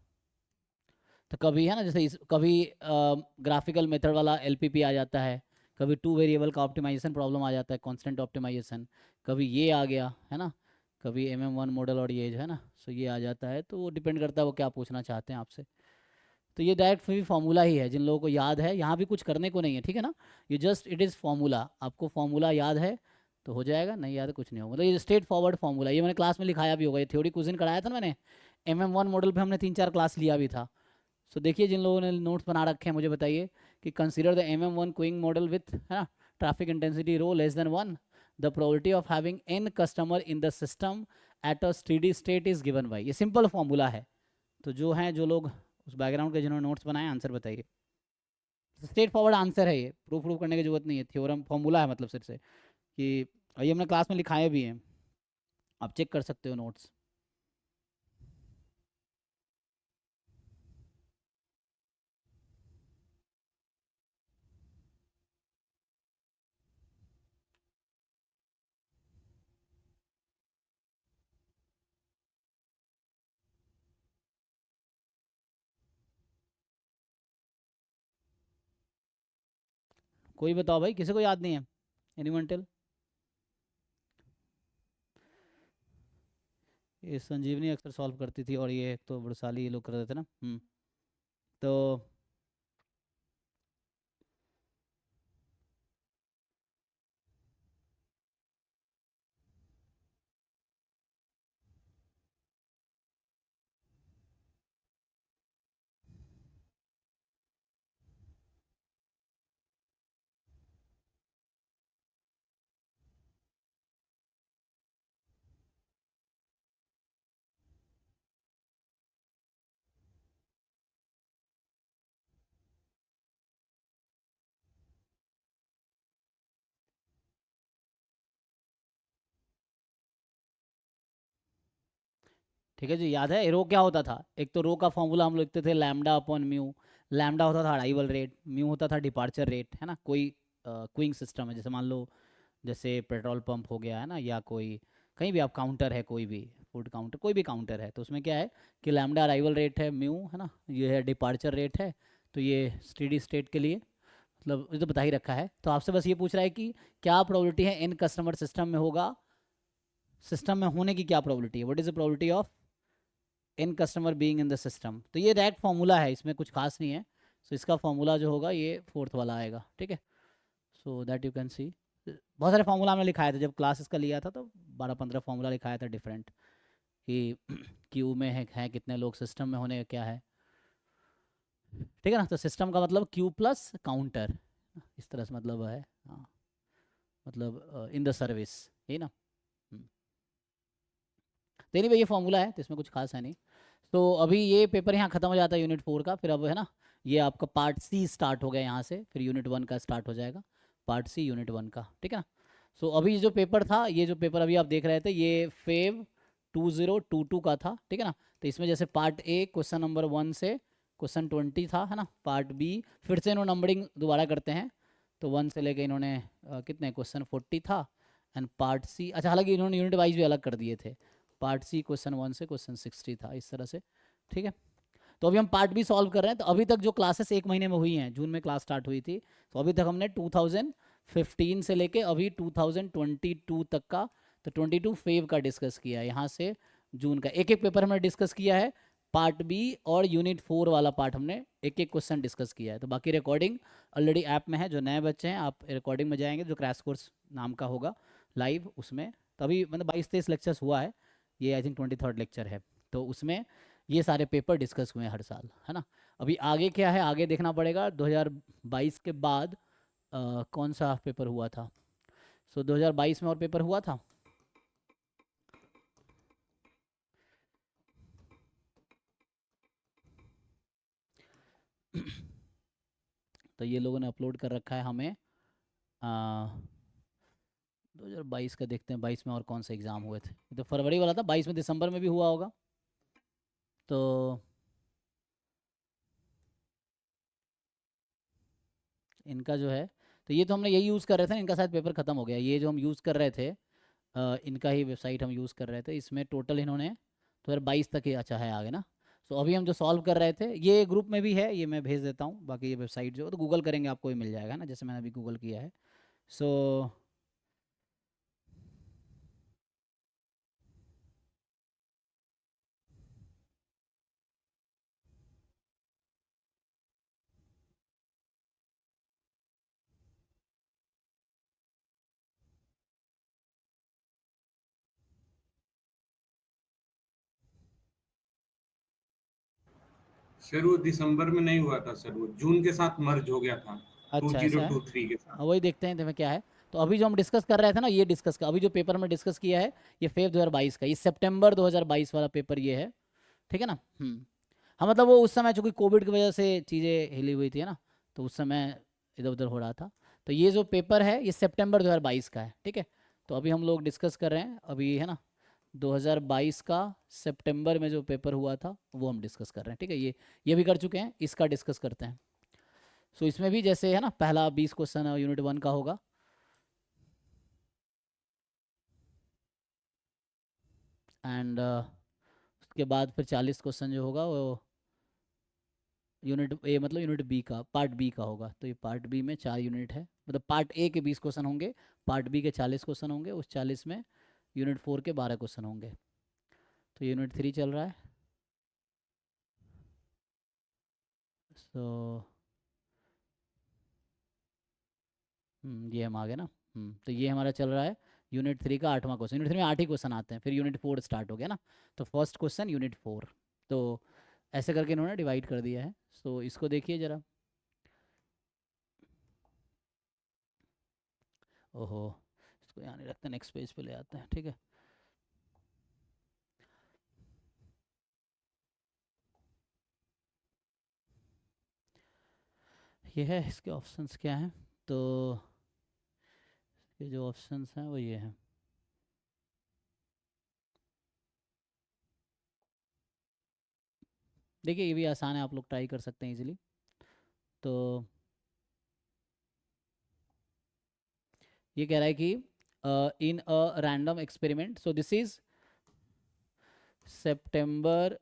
तो कभी है ना जैसे कभी ग्राफिकल मेथड वाला LPP आ जाता है, कभी 2 वेरिएबल का ऑप्टिमाइजेशन प्रॉब्लम आ जाता है, कांस्टेंट ऑप्टिमाइजेशन, कभी ये आ गया है ना, कभी MM1 मॉडल और ये जो है ना, सो ये आ जाता है, तो वो डिपेंड करता है वो क्या पूछना चाहते हैं आपसे। तो ये डायरेक्ट भी फॉर्मूला ही है, जिन लोगों को याद है, यहाँ भी कुछ करने को नहीं है, ठीक है ना, ये जस्ट इट इज़ फॉर्मूला। आपको फॉर्मूला याद है तो हो जाएगा, नहीं याद है कुछ नहीं होगा। मतलब ये स्ट्रेट फॉरवर्ड फॉर्मूला, ये मैंने क्लास में लिखाया भी होगा, ये थ्योरी क्विज़ कराया था ना मैंने, MM1 मॉडल पे हमने 3-4 क्लास लिया भी था। सो देखिए जिन लोगों ने नोट्स बना रखे हैं मुझे बताइए कि consider the MM1 queuing model with, है ना, traffic intensity rho less than 1, the probability of having n customer in the system at a steady state is given by. ये सिंपल फॉर्मूला है। तो जो हैं, जो लोग उस बैकग्राउंड के जिन्होंने नोट्स बनाए, आंसर बताइए। स्ट्रेट फॉरवर्ड आंसर है, ये प्रूफ करने की जरूरत नहीं है, थ्योरम फॉर्मूला है, मतलब सिर्फ से कि ये हमने क्लास में लिखाए भी हैं, आप चेक कर सकते हो नोट्स। कोई बताओ भाई, किसी को याद नहीं है? Anyone tell? ये संजीवनी अक्सर सॉल्व करती थी, और ये तो बड़साली ये लोग कर देते ना। तो ठीक है जी, याद है रो क्या होता था? एक तो रो का फॉर्मूला हम लिखते थे लैम्डा अपॉन म्यू। लैम्डा होता था अराइवल रेट, म्यू होता था डिपार्चर रेट, है ना। कोई क्विंग सिस्टम है, जैसे मान लो जैसे पेट्रोल पंप हो गया, है ना, या कोई कहीं भी आप काउंटर है, कोई भी फूड काउंटर, कोई भी काउंटर है, तो उसमें क्या है कि लैम्डा अराइवल रेट है, म्यू, है ना, ये है डिपार्चर रेट है। तो ये स्टेडी स्टेट के लिए, मतलब ये तो बता ही रखा है। तो आपसे बस ये पूछ रहा है कि क्या प्रोबेबिलिटी है इन कस्टमर सिस्टम में होगा, सिस्टम में होने की क्या प्रोबेबिलिटी है, what is the probability of in customer being in the system. तो ये डायरेक्ट फॉर्मूला है, इसमें कुछ खास नहीं है। सो इसका फॉर्मूला जो होगा ये फोर्थ वाला आएगा, ठीक है। So that you can see, बहुत सारे फार्मूला हमने लिखाए थे जब क्लास इसका लिया था, तो 12-15 फार्मूला लिखाया था डिफरेंट, कि क्यू में है कितने लोग, सिस्टम में होने का क्या है, ठीक है ना। तो सिस्टम का मतलब क्यू प्लस काउंटर, इस तरह से मतलब है, हाँ, मतलब इन द सर्विस, यही ना। तो नहीं भाई, ये फॉर्मूला है, तो इसमें कुछ खास है नहीं। तो अभी ये पेपर यहाँ खत्म हो जाता है यूनिट 4 का, फिर अब है ना, ये आपका पार्ट सी स्टार्ट हो गया यहाँ से, फिर यूनिट 1 का स्टार्ट हो जाएगा, पार्ट सी यूनिट 1 का, ठीक है ना। सो अभी जो पेपर था, ये जो पेपर अभी आप देख रहे थे, ये फेव 2022 का था, ठीक है ना। तो इसमें जैसे पार्ट ए क्वेश्चन नंबर 1 से क्वेश्चन 20 था, है ना। पार्ट बी फिर से इन्होंने नंबरिंग दोबारा करते हैं, तो 1 से लेके इन्होंने कितने क्वेश्चन 40 था। एंड पार्ट सी, अच्छा, हालांकि इन्होंने यूनिट वाइज भी अलग कर दिए थे, पार्ट सी क्वेश्चन 1 से क्वेश्चन 60 था, इस तरह से, ठीक है। तो अभी हम पार्ट भी सॉल्व कर रहे हैं। तो अभी तक जो क्लासेस 1 महीने में हुई हैं, जून में क्लास स्टार्ट हुई थी, तो अभी तक हमने 2015 से लेके अभी 2022 तक का, तो 22 फेव का डिस्कस किया है। यहाँ से जून का एक एक पेपर हमने डिस्कस किया है, पार्ट बी और यूनिट 4 वाला पार्ट हमने एक एक क्वेश्चन डिस्कस किया है। तो बाकी रिकॉर्डिंग ऑलरेडी ऐप में है, जो नए बच्चे हैं आप रिकॉर्डिंग में जाएंगे, जो क्रैश कोर्स नाम का होगा लाइव, उसमें तो अभी मतलब 22-23 लेक्चर्स हुआ है, ये आई थिंक 23rd लेक्चर है। तो उसमें ये सारे पेपर डिस्कस हुए हैं हर साल, है ना। अभी आगे क्या है, आगे देखना पड़ेगा 2022 के बाद कौन सा पेपर हुआ था। सो 2022 में और पेपर हुआ था, तो ये लोगों ने अपलोड कर रखा है हमें 2022 का। देखते हैं 22 में और कौन से एग्ज़ाम हुए थे। ये तो फरवरी वाला था, 22 में दिसंबर में भी हुआ होगा। तो इनका जो है, तो ये तो हमने यही यूज़ कर रहे थे ना, इनका शायद पेपर ख़त्म हो गया। ये जो हम यूज़ कर रहे थे, इनका ही वेबसाइट हम यूज़ कर रहे थे, इसमें टोटल इन्होंने 2022 तक ही, अच्छा है आगे ना। सो अभी हम जो सॉल्व कर रहे थे, ये ग्रुप में भी है, ये मैं भेज देता हूँ। बाकी ये वेबसाइट जो, तो गूगल करेंगे आपको ही मिल जाएगा ना, जैसे मैंने अभी गूगल किया है। सो सर वो दिसंबर में नहीं हुआ था सर, वो जून के साथ मर्ज हो गया था, अच्छा ऐसा है। 2023 के साथ। हाँ वही देखते हैं तुम्हें क्या है। तो अभी जो हम डिस्कस कर रहे थे ना, ये डिस्कस का अभी जो पेपर में डिस्कस किया है, ये फेब 2022 का, ये सितंबर 2022 वाला पेपर ये है, ठीक है ना। हाँ मतलब वो उस समय चूंकि कोविड की वजह से चीज़ें हिली हुई थी ना, तो उस समय इधर उधर हो रहा था। तो ये जो पेपर है ये सितंबर 2022 का है, ठीक है। तो अभी हम लोग डिस्कस कर रहे हैं अभी, है ना, 2022 का सितंबर में जो पेपर हुआ था वो हम डिस्कस कर रहे हैं, ठीक है। ये भी कर चुके हैं, इसका डिस्कस करते हैं। सो इसमें भी जैसे है ना, पहला 20 क्वेश्चन यूनिट 1 का होगा, एंड उसके बाद फिर 40 क्वेश्चन जो होगा वो यूनिट ए मतलब यूनिट बी का, पार्ट बी का होगा। तो ये पार्ट बी में 4 यूनिट है, मतलब पार्ट ए के 20 क्वेश्चन होंगे, पार्ट बी के 40 क्वेश्चन होंगे, उस 40 में यूनिट 4 के 12 क्वेश्चन होंगे। तो यूनिट 3 चल रहा है। सो ये हम आ गए ना। तो ये हमारा चल रहा है यूनिट 3 का 8वां क्वेश्चन। यूनिट 3 में 8 ही क्वेश्चन आते हैं, फिर यूनिट 4 स्टार्ट हो गया ना। तो फर्स्ट क्वेश्चन यूनिट 4, तो ऐसे करके इन्होंने डिवाइड कर दिया है। सो इसको देखिए ज़रा। ओहो, इसको यहाँ नहीं रखते, नेक्स्ट पेज पे ले आते हैं, ठीक है। ये है, इसके ऑप्शंस क्या हैं, तो ये जो ऑप्शंस हैं वो ये हैं। देखिए ये भी आसान है, आप लोग ट्राई कर सकते हैं इजीली। तो ये कह रहा है कि in a random experiment, so this is September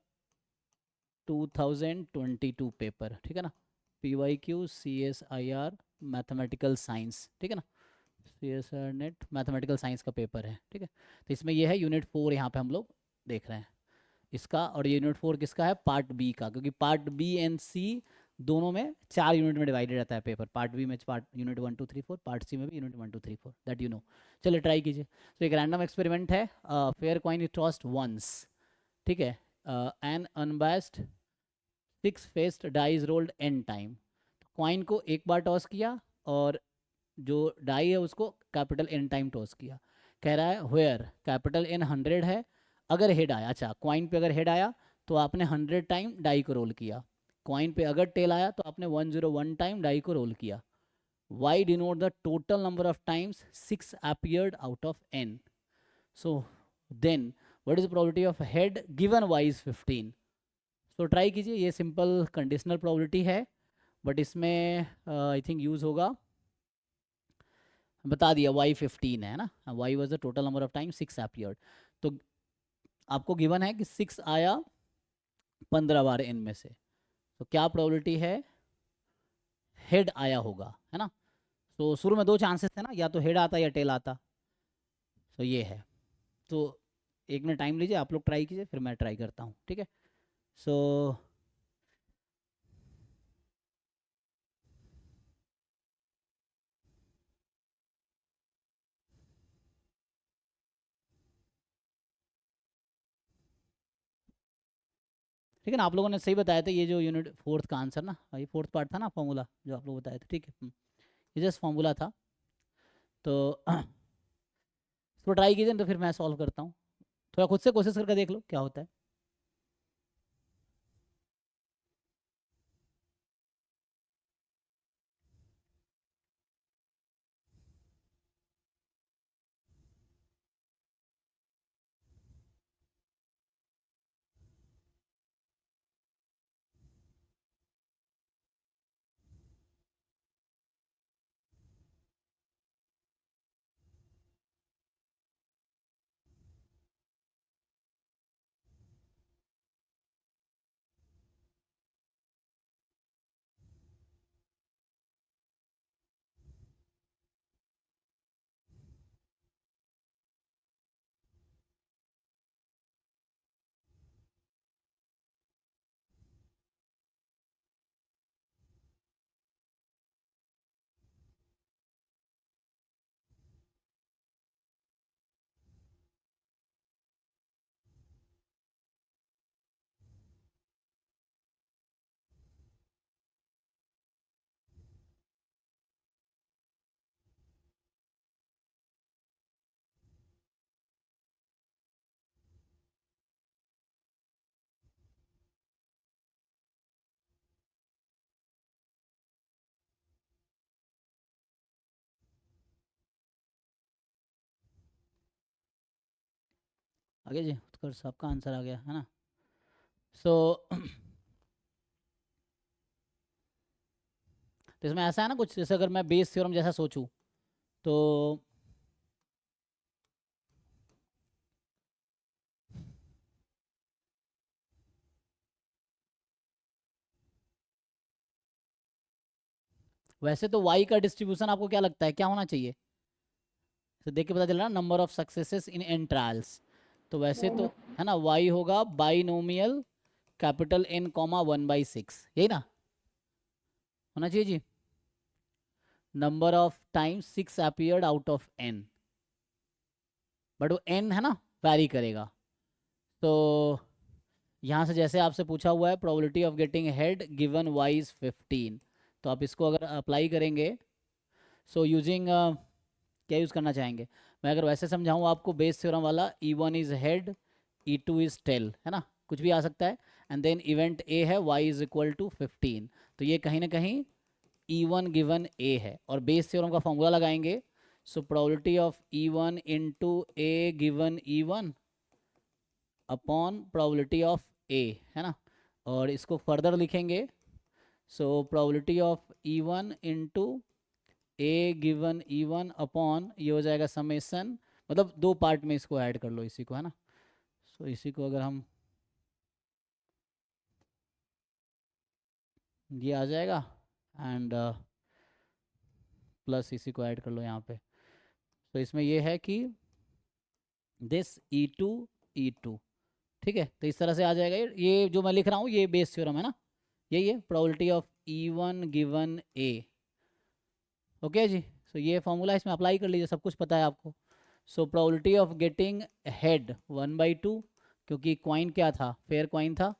2022 paper, ठीक है ना। PYQ CSIR मैथमेटिकल साइंस, ठीक है ना। CSIR नेट मैथमेटिकल साइंस का पेपर है, ठीक है। तो इसमें ये है यूनिट 4, यहाँ पे हम लोग देख रहे हैं इसका। और ये यूनिट 4 किसका है, पार्ट बी का, क्योंकि पार्ट बी एंड सी दोनों में 4 यूनिट में डिवाइडेड रहता है पेपर। पार्ट बी में पार्ट यूनिट 1 2 3 4, पार्ट सी में भी यूनिट 1 2 3 4, दैट यू नो। चलिए ट्राई कीजिए। तो एक रैंडम एक्सपेरिमेंट है, fair coin is tossed once, ठीक है, an unbiased 6 faced dice rolled N time. Coin को एक बार टॉस किया और जो डाई है उसको कैपिटल एन टाइम टॉस किया। कह रहा है वेयर कैपिटल एन 100 है, अगर हेड आया, अच्छा कॉइन पे अगर हेड आया तो आपने 100 टाइम डाई को रोल किया, कॉइन पे अगर टेल आया तो आपने 101 टाइम डाई को रोल किया। Y denote the total number of times 6 appeared out of n, so then what is the probability of head given y is 15। So try कीजिए, ये सिंपल कंडीशनल प्रोबेबिलिटी है, but इसमें I think use होगा, बता दिया y 15 है ना, y was the total number of time 6 appeared। तो आपको गिवन है कि 6 आया 15 बार n में से, तो क्या प्रोबेबिलिटी है हेड आया होगा, है ना। तो शुरू में 2 चांसेस थे ना, या तो हेड आता या टेल आता, तो ये है। तो 1 मिनट टाइम लीजिए, आप लोग ट्राई कीजिए, फिर मैं ट्राई करता हूँ, ठीक है। सो ठीक है ना, आप लोगों ने सही बताया था, ये जो यूनिट 4 का आंसर ना, ये 4th पार्ट था ना, फॉर्मूला जो आप लोग बताए थे, ठीक है। ये जस्ट फॉर्मूला था। तो इसको ट्राई कीजिए, तो फिर मैं सॉल्व करता हूँ। थोड़ा खुद से कोशिश करके देख लो क्या होता है। आगे जी उत्कर्ष आपका आंसर आ गया है ना। सो तो इसमें ऐसा है ना कुछ, जैसे अगर मैं बेस थ्योरम जैसा सोचूं तो वैसे तो y का डिस्ट्रीब्यूशन आपको क्या लगता है क्या होना चाहिए? तो देख के पता चल रहा है number of successes in an trials. तो वैसे तो है ना y होगा बाइनोमियल कैपिटल N कॉमा 1/6, यही ना होना चाहिए जी। Number of times 6 appeared out of n, but वो n है ना वैरी करेगा। तो यहाँ से जैसे आपसे पूछा हुआ है probability of getting head given y is 15, तो आप इसको अगर अप्लाई करेंगे सो यूजिंग क्या यूज़ करना चाहेंगे? मैं अगर वैसे समझाऊँ आपको बेस थ्योरम वाला, E1 is head, E2 is tell, है ना, कुछ भी आ सकता है, एंड देन इवेंट A है y इज इक्वल टू 15, तो ये कहीं ना कहीं E1 गिवन A है, और बेस थ्योरम का फॉर्मूला लगाएंगे। So probability of E1 into A given E1 upon probability of A, है ना, और इसको फर्दर लिखेंगे। So probability of E1 into A given E1 upon ये हो जाएगा समेसन, मतलब दो पार्ट में इसको ऐड कर लो इसी को, है ना। सो इसी को अगर हम ये आ जाएगा एंड प्लस इसी को ऐड कर लो यहाँ पे। तो इसमें ये है कि दिस E2 ठीक है, तो इस तरह से आ जाएगा। ये जो मैं लिख रहा हूँ ये बेस थ्योरम है ना, यही है probability of E1 given A। Okay जी, सो ये फॉर्मूला इसमें अप्लाई कर लीजिए, सब कुछ पता है आपको। So probability of getting head 1/2, क्योंकि क्वाइन क्या था, फेयर क्वाइन था।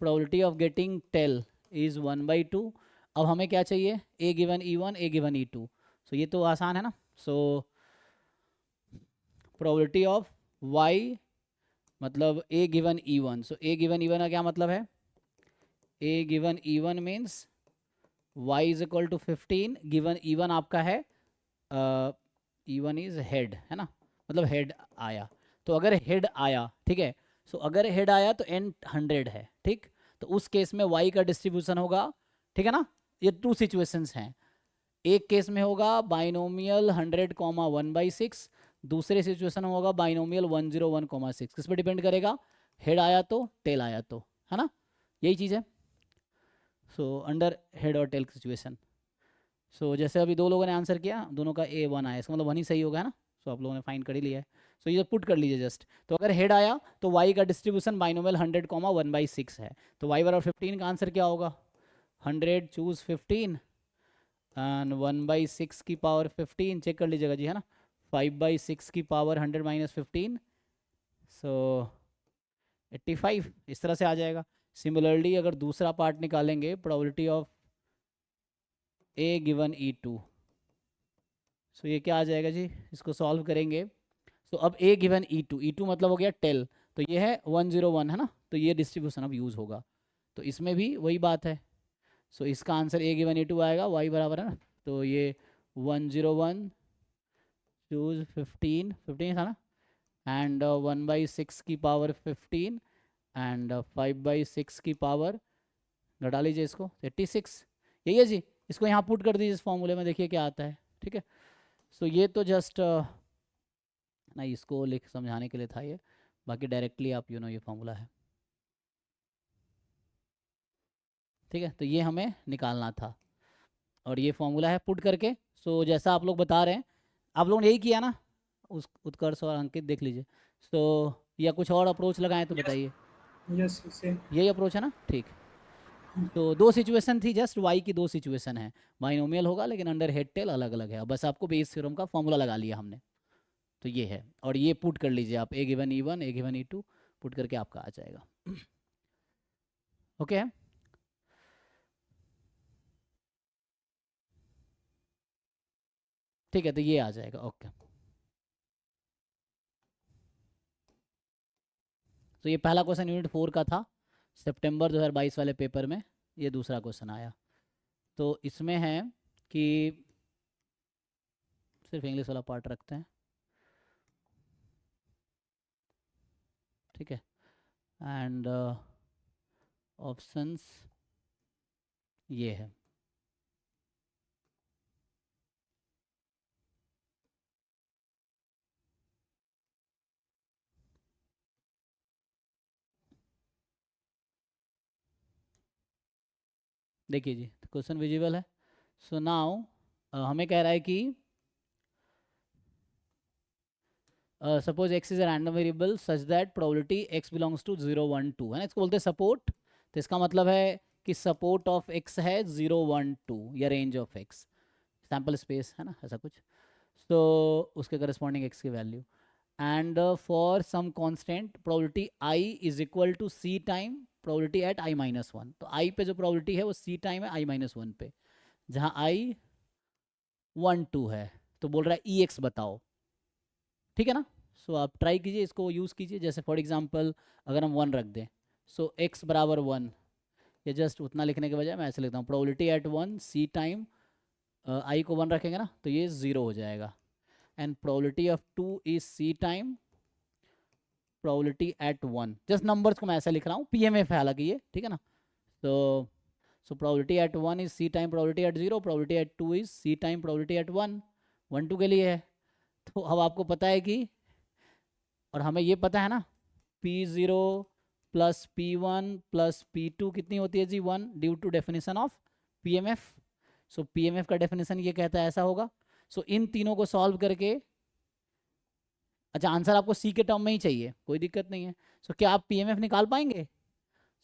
Probability of getting tail is 1/2। अब हमें क्या चाहिए, ए गिवन E1 ए गिवन E2। सो ये तो आसान है ना। सो प्रोबेबिलिटी ऑफ y मतलब ए गिवन E1, सो ए गिवन E1 का क्या मतलब है, A given E1 means y is equal to 15, given E1 आपका है E1 इज हेड, है ना, मतलब हेड आया। तो अगर हेड आया, ठीक है, सो अगर हेड आया तो n 100 है, ठीक, तो उस केस में y का डिस्ट्रीब्यूशन होगा, ठीक है ना। ये टू सिचुएशंस हैं, एक केस में होगा बाइनोमियल 100 कॉमा 1/6, दूसरे सिचुएशन में होगा बाइनोमियल 101,6। किस पर डिपेंड करेगा, हेड आया तो टेल आया तो, है ना, यही चीज़ है। सो अंडर हेड और टेल सिचुएशन। सो जैसे अभी दो लोगों ने आंसर किया, दोनों का A1 आया, इसका मतलब 1 ही सही होगा, है ना। सो आप लोगों ने फाइंड कर ही लिया है। सो ये पुट कर लीजिए जस्ट। तो अगर हेड आया तो y का डिस्ट्रीब्यूशन बाइनोमियल 100 कॉमा 1/6 है, तो y बराबर 15 का आंसर क्या होगा, 100 चूज 15 एंड 1/6 की पावर 15, चेक कर लीजिएगा जी, है ना, 5/6 की पावर 100 माइनस 15, सो 85, इस तरह से आ जाएगा। सिमिलरली अगर दूसरा पार्ट निकालेंगे, probability of A given E2, सो ये क्या आ जाएगा जी, इसको सॉल्व करेंगे। सो अब A गिवन E2 मतलब हो गया टेल, तो ये है 101, है ना, तो ये डिस्ट्रीब्यूशन अब यूज़ होगा। तो इसमें भी वही बात है। सो इसका आंसर A गिवन E2 आएगा, y बराबर है ना, तो ये 101 चूज 15 था ना, एंड 1/6 की पावर 15 एंड 5/6 की पावर, घटा लीजिए इसको, 86, यही है जी। इसको यहाँ पुट कर दीजिए इस फॉर्मूले में, देखिए क्या आता है, ठीक है। सो ये तो जस्ट ना इसको लिख समझाने के लिए था ये, बाकी डायरेक्टली आप ये फॉर्मूला है, ठीक है। तो ये हमें निकालना था और ये फॉर्मूला है पुट करके। सो जैसा आप लोग बता रहे हैं, आप लोगों ने यही किया ना, उस उत्कर्ष और अंकित देख लीजिए। सो या कुछ और अप्रोच लगाएं तो बताइए। Yes same. यही अप्रोच है ना, ठीक। तो दो सिचुएशन थी, जस्ट y की दो सिचुएशन है, बाइनोमियल होगा लेकिन अंडर हेड टेल अलग अलग है, बस आपको बेस थ्योरम का फॉर्मूला लगा लिया हमने, तो ये है। और ये पुट कर लीजिए आप, A given E1 A given E2 put करके आपका आ जाएगा। ओके ठीक है, तो ये आ जाएगा। ओके, तो ये पहला क्वेश्चन यूनिट 4 का था, सितंबर 2022 वाले पेपर में ये दूसरा क्वेश्चन आया। तो इसमें है कि सिर्फ इंग्लिश वाला पार्ट रखते हैं। ठीक है, एंड ऑप्शंस ये है। देखिए जी, क्वेश्चन विजिबल है। सो नाउ हमें कह रहा है कि suppose x is a random variable such that probability x belongs to 0 1 2 है ना, इसको बोलते हैं सपोर्ट। तो इसका मतलब है कि सपोर्ट ऑफ x है 0 1 2 या range of x, sample space है ना, ऐसा कुछ। तो उसके करस्पॉन्डिंग x की value and for some constant probability i is equal to c time probability at i minus 1। तो i पे जो प्रोबेबिलिटी है वो c टाइम है i माइनस 1 पे, जहाँ i 1 2 है। तो बोल रहा है ex बताओ, ठीक है ना। सो आप ट्राई कीजिए, इसको यूज़ कीजिए। जैसे फॉर एग्जांपल अगर हम 1 रख दें, सो x बराबर 1, या जस्ट उतना लिखने के बजाय मैं ऐसे लिखता हूँ probability at 1 c time i को 1 रखेंगे ना तो ये 0 हो जाएगा, and probability of 2 is c time probability eight 1। Just numbers को मैं ऐसा लिख रहा हूँ, PMF है हालांकि ये, ठीक है ना। तो so probability at 1 is c time probability eight 0, probability at 2 is c time probability eight 1, 1 2 के लिए है। तो अब आपको पता है कि, और हमें ये पता है ना, P0 plus P1 plus P2 कितनी होती है जी 1, due to definition of PMF। So PMF का डेफिनेशन ये कहता है ऐसा होगा। सो इन तीनों को सॉल्व करके, अच्छा आंसर आपको C के टर्म में ही चाहिए, कोई दिक्कत नहीं है। सो क्या आप PMF निकाल पाएंगे?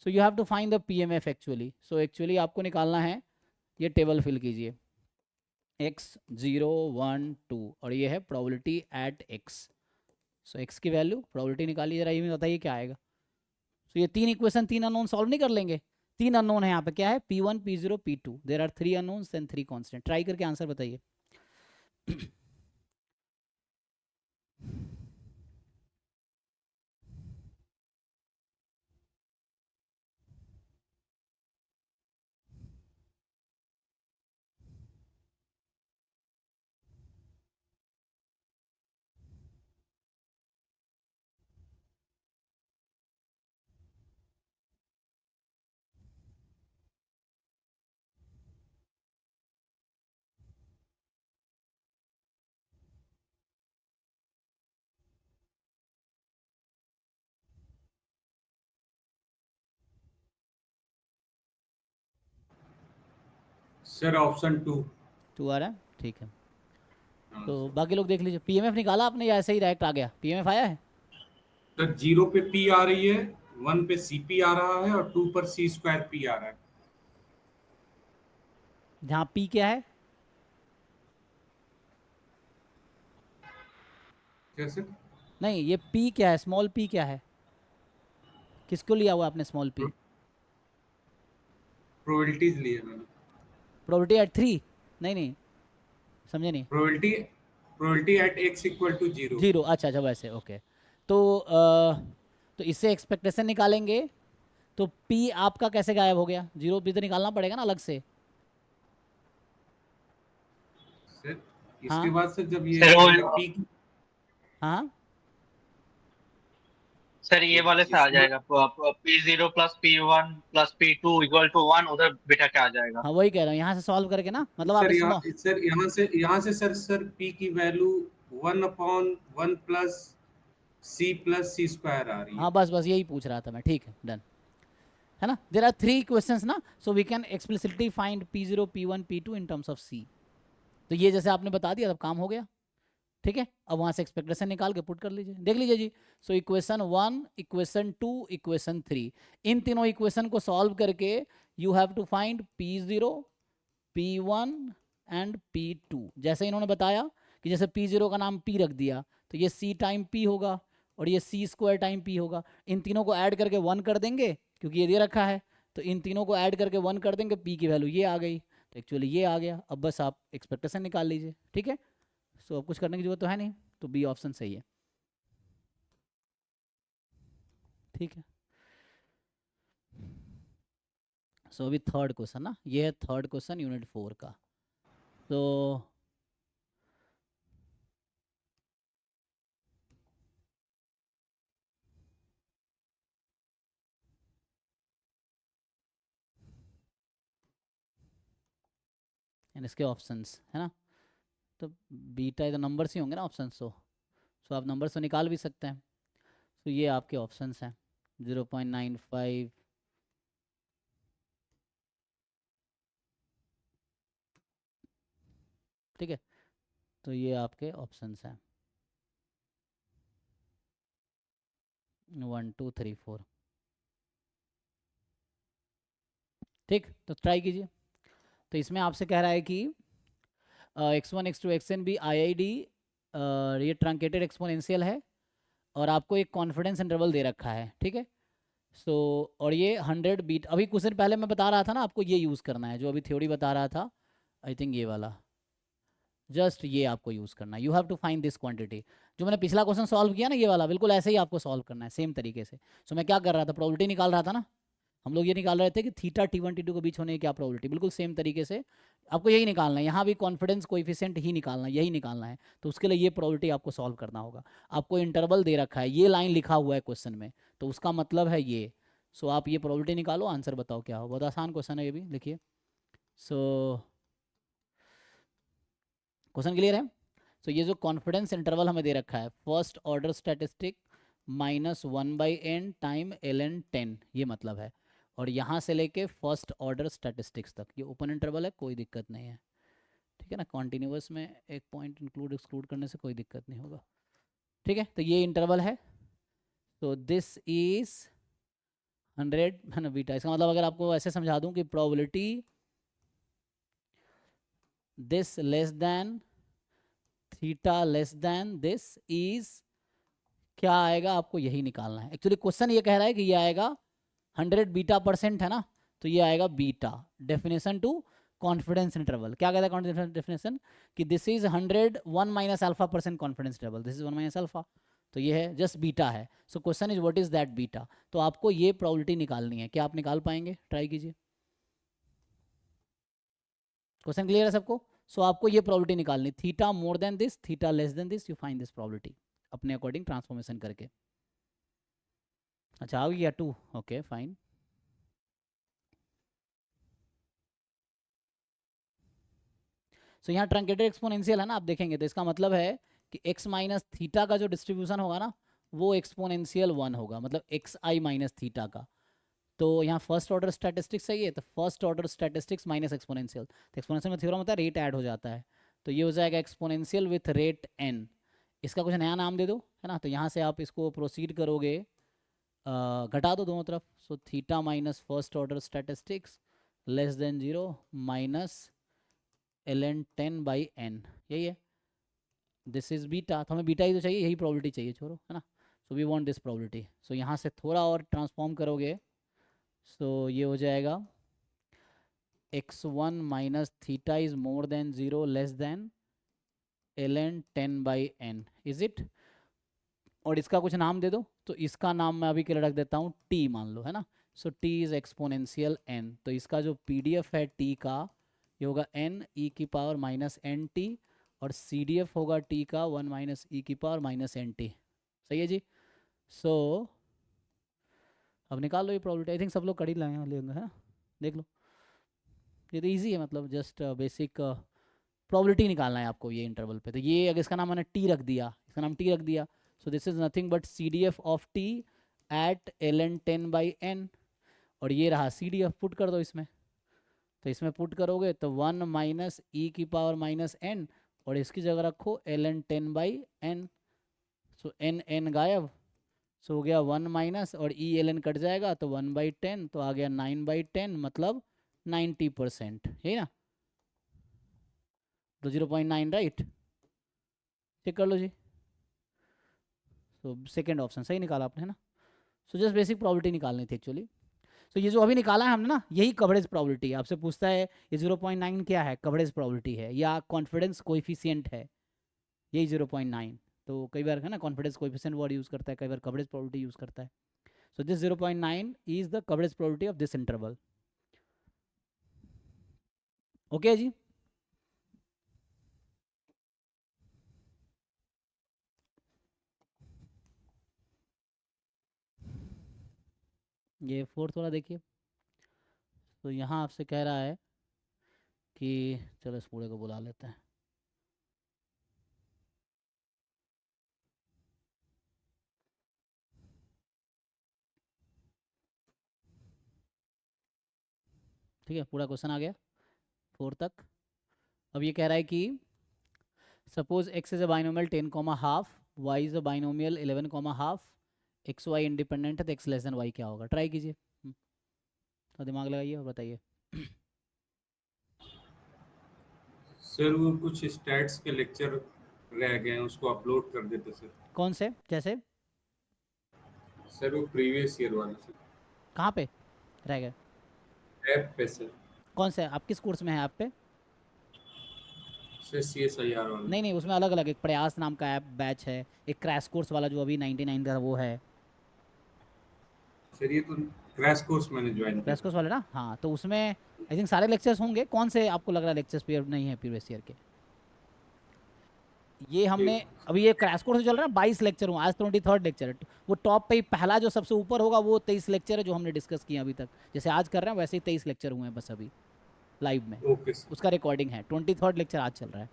So you have to find the PMF actually. So actually आपको निकालना है, ये टेबल फिल कीजिए, x 0 1 2 और ये है probability at x। So x की वैल्यू प्रोबेबिलिटी निकालिए जरा, ये बताइए क्या आएगा। तो ये तीन इक्वेशन, तीन अननोन सॉल्व नहीं कर लेंगे? तीन अननोन है यहाँ पे, क्या है P1 P0 P2, there are 3 unknowns and 3 constant. Try करके आंसर बताइए। Sir option 2। 2 आ रहा है, ठीक है। हाँ तो सर। बाकी लोग देख लीजिए, PMF निकाला आपने या ऐसे ही डायरेक्ट आ गया? PMF आया है? सर 0 पे P आ रही है, 1 पे CP आ रहा है और 2 पर C स्क्वायर P आ रहा है। जहाँ P क्या है? कैसे? नहीं, ये P क्या है, स्मॉल p क्या है, किसको लिया हुआ आपने स्मॉल p? प्रोबेबिलिटीज लिए मैंने। Probability at 3? नहीं नहीं, समझे नहीं। Probability at x equal to 0। 0, अच्छा अच्छा वैसे, ओके। तो तो इससे एक्सपेक्टेशन निकालेंगे, तो P आपका कैसे गायब हो गया? 0 P तो निकालना पड़ेगा ना अलग से। सर इसके हाँ बाद सर जब ये सर वो P हाँ, सर ये वाले से आ इसके बाद, जाएगा P0 plus P1 plus P2 equal to 1, उधर बेटा क्या आ जाएगा। हाँ वही कह रहा हूँ, यहाँ से सॉल्व करके ना, मतलब आप सर स्मॉल, यहाँ से सर P की वैल्यू 1/1 प्लस C स्क्वायर आ रही है। हाँ बस बस यही पूछ रहा था मैं, ठीक है डन, है ना। देर आर 3 क्वेश्चंस ना, so we can explicitly find P0 P1 P2 in terms of C। तो ये जैसे आपने बता दिया, तब काम हो गया, ठीक है। अब वहाँ से एक्सपेक्टेशन निकाल के पुट कर लीजिए, देख लीजिए जी। सो इक्वेशन 1, इक्वेशन 2, इक्वेशन 3, इन तीनों इक्वेशन को सॉल्व करके you have to find P0 P1 and P2। जैसे इन्होंने बताया कि जैसे P0 का नाम P रख दिया तो ये C टाइम P होगा और ये C स्क्वायर टाइम P होगा। इन तीनों को ऐड करके 1 कर देंगे, क्योंकि ये दे रखा है, तो इन तीनों को ऐड करके 1 कर देंगे, P की वैल्यू ये आ गई, तो एक्चुअली ये आ गया। अब बस आप एक्सपेक्टेशन निकाल लीजिए, ठीक है। सो अब कुछ करने की जरूरत तो है नहीं, तो बी ऑप्शन सही है, ठीक है। सो अभी थर्ड क्वेश्चन ना, ये है थर्ड क्वेश्चन यूनिट 4 का। तो एंड इसके ऑप्शंस है ना, तो बीटा तो नंबर्स ही होंगे ना ऑप्शंस, तो सो आप नंबर्स तो निकाल भी सकते हैं। तो ये आपके ऑप्शंस हैं 0.95, ठीक है, तो ये आपके ऑप्शंस हैं 1 2 3 4, ठीक। तो ट्राई कीजिए। तो इसमें आपसे कह रहा है कि x1 x2 xn भी IID ये ट्रंकेटेड एक्सपोनेंशियल है और आपको एक कॉन्फिडेंस इंटरवल दे रखा है, ठीक है। सो और ये 100 बीट, अभी कुछ दिन पहले मैं बता रहा था ना आपको ये यूज़ करना है, जो अभी थ्योरी बता रहा था, आई थिंक ये वाला, जस्ट ये आपको यूज़ करना है। You have to find this quantity. जो मैंने पिछला क्वेश्चन सॉल्व किया ना ये वाला, बिल्कुल ऐसे ही आपको सॉल्व करना है सेम तरीके से। सो मैं क्या कर रहा था, प्रोबेबिलिटी निकाल रहा था ना, हम लोग ये निकाल रहे थे कि थीटा T1 T2 के बीच होने की क्या प्रोबेबिलिटी, बिल्कुल सेम तरीके से आपको यही निकालना है। यहाँ भी कॉन्फिडेंस कोएफिशिएंट ही निकालना है, यही निकालना है। तो उसके लिए ये प्रोबेबिलिटी आपको सॉल्व करना होगा। आपको इंटरवल दे रखा है, ये लाइन लिखा हुआ है क्वेश्चन में, तो उसका मतलब है ये। सो आप ये प्रोबेबिलिटी निकालो, आंसर बताओ क्या हो। बहुत आसान क्वेश्चन है ये भी, लिखिए। सो क्वेश्चन क्लियर है। सो ये जो कॉन्फिडेंस इंटरवल हमें दे रखा है, first order statistic -1/n time ln10, ये मतलब है। और यहाँ से लेके फर्स्ट ऑर्डर स्टैटिस्टिक्स तक ये ओपन इंटरवल है, कोई दिक्कत नहीं है, ठीक है ना। कॉन्टिन्यूस में एक पॉइंट इंक्लूड एक्सक्लूड करने से कोई दिक्कत नहीं होगा, ठीक है। तो ये इंटरवल है, तो दिस इज 100 है ना बीटा। इसका मतलब अगर आपको ऐसे समझा दूं कि probability this less than theta less than this is, क्या आएगा आपको यही निकालना है। एक्चुअली क्वेश्चन ये कह रहा है कि ये आएगा 100 बीटा परसेंट है ना, तो ये आएगा beta. Definition to confidence interval क्या कहता है डेफिनेशन, कि this is 100 1 minus alpha percent confidence interval, this is 1 minus alpha, तो ये है जस्ट बीटा है। So question is what is that beta. तो आपको ये प्रोबेबिलिटी निकालनी है, क्या आप निकाल पाएंगे, ट्राई कीजिए। क्वेश्चन क्लियर है सबको। सो आपको ये प्रोबेबिलिटी निकालनी, theta more than this theta less than this, you find this probability अपने अकॉर्डिंग ट्रांसफॉर्मेशन करके। अच्छा आ गया 2, ओके फाइन। सो यहाँ ट्रंकेटेड एक्सपोनेंशियल है ना, आप देखेंगे तो इसका मतलब है कि x माइनस थीटा का जो डिस्ट्रीब्यूशन होगा ना, वो एक्सपोनेंशियल 1 होगा, मतलब xi माइनस थीटा का। तो यहाँ फर्स्ट ऑर्डर स्टैटिस्टिक्स है, ये तो first order statistics minus exponential, तो एक्सपोनेंशियल में थ्योरम होता है रेट ऐड हो जाता है, तो ये हो जाएगा एक्सपोनेंशियल विथ रेट n। इसका कुछ नया नाम दे दो, है ना। तो यहाँ से आप इसको प्रोसीड करोगे, घटा दो दोनों तरफ। So theta minus first order statistics less than 0 minus ln10/n, यही है। दिस इज बीटा, तो हमें बीटा ही तो चाहिए, यही प्रोबेबिलिटी चाहिए, छोड़ो, है ना। So we want this probability. So यहाँ से थोड़ा और ट्रांसफॉर्म करोगे, सो ये हो जाएगा x1 minus theta is more then 0 less than ln10/n, is it. और इसका कुछ नाम दे दो, तो इसका नाम मैं अभी के लिए रख देता हूँ t, मान लो, है ना। सो t इज एक्सपोनेंशियल n, तो इसका जो pdf है t का, ये होगा n e की पावर माइनस एन टी, और CDF होगा t का 1 माइनस e की पावर माइनस एन टी, सही है जी। सो अब निकाल लो ये प्रोबेबिलिटी, आई थिंक सब लोग कर ही लेंगे, है ना, देख लो, ये तो ईजी है, मतलब जस्ट बेसिक प्रोबेबिलिटी निकालना है आपको ये इंटरवल पे। तो ये अगर इसका नाम मैंने टी रख दिया, इसका नाम टी रख दिया, so this is nothing but CDF of T at ln10/n, और ये रहा CDF, पुट कर दो इसमें। तो इसमें पुट करोगे तो 1 माइनस ई की पावर माइनस एन, और इसकी जगह रखो ln10/n, सो n गायब, सो हो गया 1 माइनस, और ई ln कट जाएगा तो 1/10, तो आ गया 9/10, मतलब 90%, यही ना। तो 0.9 राइट, चेक कर लो जी। तो सेकेंड ऑप्शन सही निकाला आपने, है ना। सो जस्ट बेसिक प्रोबेबिलिटी निकालनी थी एक्चुअली। तो ये जो अभी निकाला है हमने ना, यही कवरेज प्रोबेबिलिटी है। आपसे पूछता है ये 0.9 क्या है, कवरेज प्रोबेबिलिटी है या कॉन्फिडेंस कोएफिशिएंट है, यही 0.9। तो कई बार है ना कॉन्फिडेंस कोएफिशिएंट वर्ड यूज़ करता है, कई बार कवरेज प्रोबेबिलिटी यूज़ करता है। So this 0.9 is the coverage probability of this interval, okay जी। ये फोर्थ वाला देखिए। तो यहाँ आपसे कह रहा है कि चलो इस पूरे को बुला लेते हैं। ठीक है, पूरा क्वेश्चन आ गया 4 तक। अब ये कह रहा है कि suppose x is a binomial 10, half, y is a binomial 11, half, X Y independent है तो x लेस देन y क्या होगा। ट्राई कीजिए, तो दिमाग लगाइए और बताइए। सर वो कुछ स्टैट्स के लेक्चर रह गए हैं, उसको अपलोड कर देते सर। कौन से, जैसे सर वो प्रीवियस ईयर वाले सर, कहाँ पे रह गए? ऐप पे सर। कौन से, आप किस कोर्स में हैं? आप पे सर CSIR वाले। नहीं नहीं, उसमें अलग अलग, एक प्रयास नाम का ऐप बैच है, एक क्रैश कोर्स वाला जो अभी 99 का वो है। सर ये तो क्रैश कोर्स मैंने ज्वाइन किया क्रैश कोर्स वाला ना, हाँ, तो उसमें आई थिंक सारे लेक्चर्स होंगे। कौन से आपको लग रहा है लेक्चर्स पे नहीं है प्रीवियस ईयर के? ये हमने अभी ये क्रैश कोर्स चल रहा है, 22 लेक्चर हुआ, आज 23rd लेक्चर है। वो टॉप पे ही पहला जो सबसे ऊपर होगा वो 23 लेक्चर है जो हमने डिस्कस किया अभी तक। जैसे आज कर रहे हैं वैसे ही 23 लेक्चर हुए हैं बस अभी लाइव में। Okay sir. उसका रिकॉर्डिंग है, 23rd लेक्चर आज चल रहा है।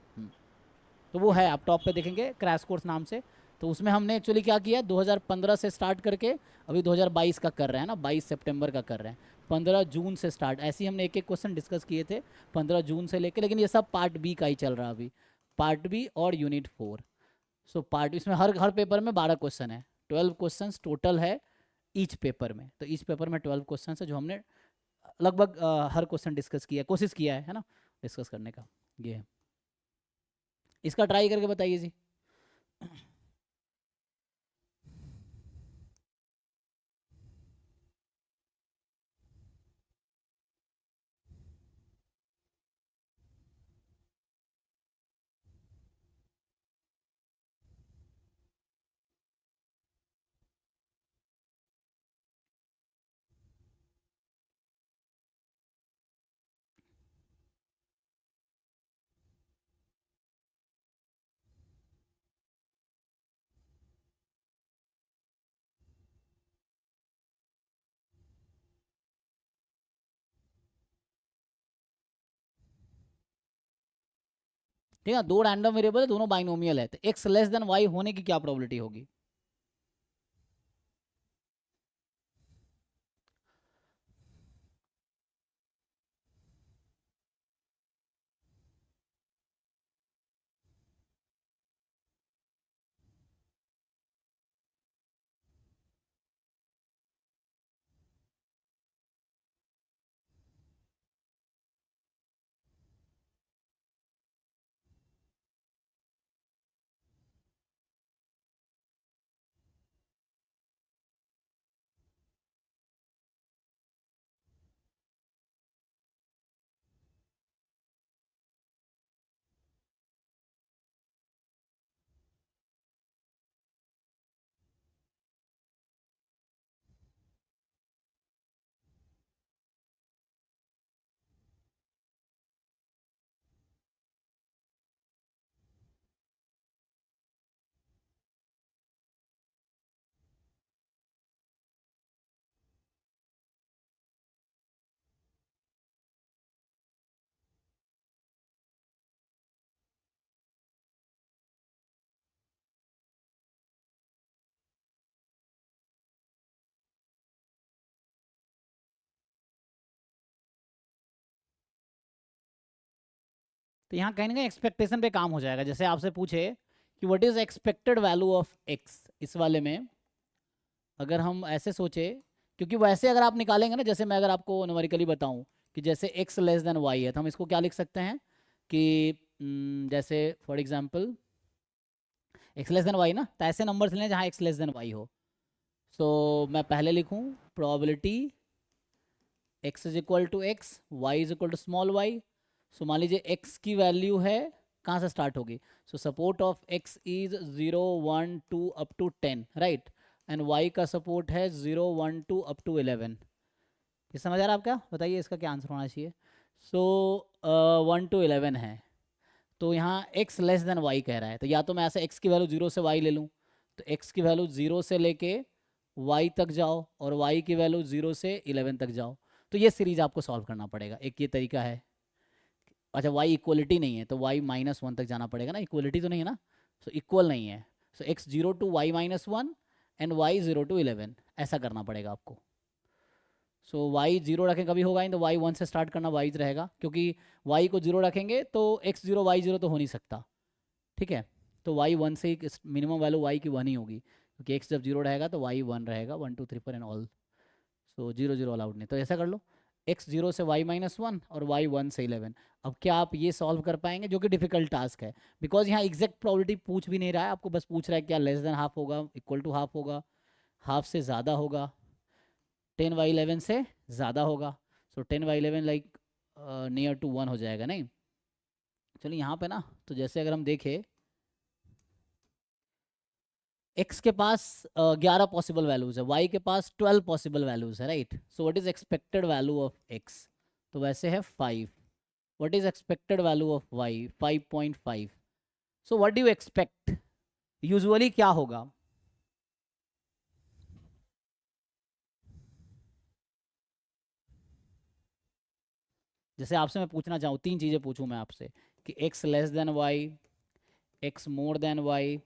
तो वो है, आप टॉप पे देखेंगे क्रैश कोर्स नाम से। तो उसमें हमने एक्चुअली क्या किया, 2015 से स्टार्ट करके अभी 2022 का कर रहे हैं ना, 22 सितंबर का कर रहे हैं, 15 जून से स्टार्ट। ऐसे ही हमने एक एक क्वेश्चन डिस्कस किए थे 15 जून से लेके, लेकिन ये सब पार्ट बी का ही चल रहा है अभी, पार्ट बी और यूनिट 4। सो पार्ट, इसमें हर पेपर में 12 क्वेश्चन है, 12 क्वेश्चन टोटल है ईच पेपर में। तो ईच पेपर में 12 क्वेश्चन है जो हमने लगभग हर क्वेश्चन डिस्कस किया, कोशिश किया है ना डिस्कस करने का। ये है, इसका ट्राई करके बताइए जी। ठीक है, दो रैंडम वेरिएबल है, दोनों बाइनोमियल है, तो x लेस देन y होने की क्या प्रोबेबिलिटी होगी? तो यहाँ कहीं ना कहीं एक्सपेक्टेशन पे काम हो जाएगा। जैसे आपसे पूछे कि what is expected value of x, इस वाले में अगर हम ऐसे सोचे, क्योंकि वैसे अगर आप निकालेंगे ना, जैसे मैं अगर आपको न्यूमेरिकली बताऊं कि जैसे x लेस देन y है, तो हम इसको क्या लिख सकते हैं कि जैसे for example x less than y ना, तो ऐसे नंबर्स लें जहाँ x लेस देन y हो। सो मैं पहले लिखूं probability x is equal to x, y is equal to small y। सो मान लीजिए x की वैल्यू है, कहाँ से स्टार्ट होगी, so support of x is 0 1 2 up to 10, right, and y का सपोर्ट है 0 1 2 अप टू 11। ये समझ आ रहा है आपका? बताइए इसका क्या आंसर होना चाहिए। सो 1 to 11 है, तो यहाँ x लेस देन y कह रहा है, तो या तो मैं ऐसे x की वैल्यू 0 से y ले लूँ, तो x की वैल्यू 0 से लेके y तक जाओ और y की वैल्यू 0 से 11 तक जाओ। तो ये सीरीज आपको सॉल्व करना पड़ेगा, एक ये तरीका है। अच्छा y इक्वलिटी नहीं है तो y -1 तक जाना पड़ेगा ना, इक्वलिटी तो नहीं है ना, सो इक्वल नहीं है, सो x 0 to y -1 and y 0 to 11, ऐसा करना पड़ेगा आपको। सो y 0 रखें कभी होगा नहीं, तो y 1 से स्टार्ट करना वाइज रहेगा, क्योंकि y को 0 रखेंगे तो x 0 y 0 तो हो नहीं सकता, ठीक है। तो y 1 से ही मिनिमम वैल्यू y की 1 ही होगी, क्योंकि x जब 0 रहेगा तो y 1 रहेगा, 1 2 3 4 एंड ऑल, सो 0 0 अलाउड नहीं। तो ऐसा कर लो, x 0 से y -1 और y 1 से 11। अब क्या आप ये सॉल्व कर पाएंगे, जो कि डिफिकल्ट टास्क है, बिकॉज यहाँ एग्जैक्ट प्रोबेबिलिटी पूछ भी नहीं रहा है आपको, बस पूछ रहा है क्या लेस देन हाफ होगा, इक्वल टू हाफ होगा, हाफ से ज़्यादा होगा, 10/11 से ज़्यादा होगा, सो 10/11 लाइक नियर टू 1 हो जाएगा, नहीं। चलिए यहाँ पे ना, तो जैसे अगर हम देखें x के पास 11 पॉसिबल वैल्यूज है, y के पास 12 पॉसिबल वैल्यूज है, right. So what is expected value of x, तो वैसे है 5। What is expected value of y, 5.5। So what do you expect, usually क्या होगा, जैसे आपसे मैं पूछना चाहूँ, 3 चीज़ें पूछूं मैं आपसे कि x less than y, x more than y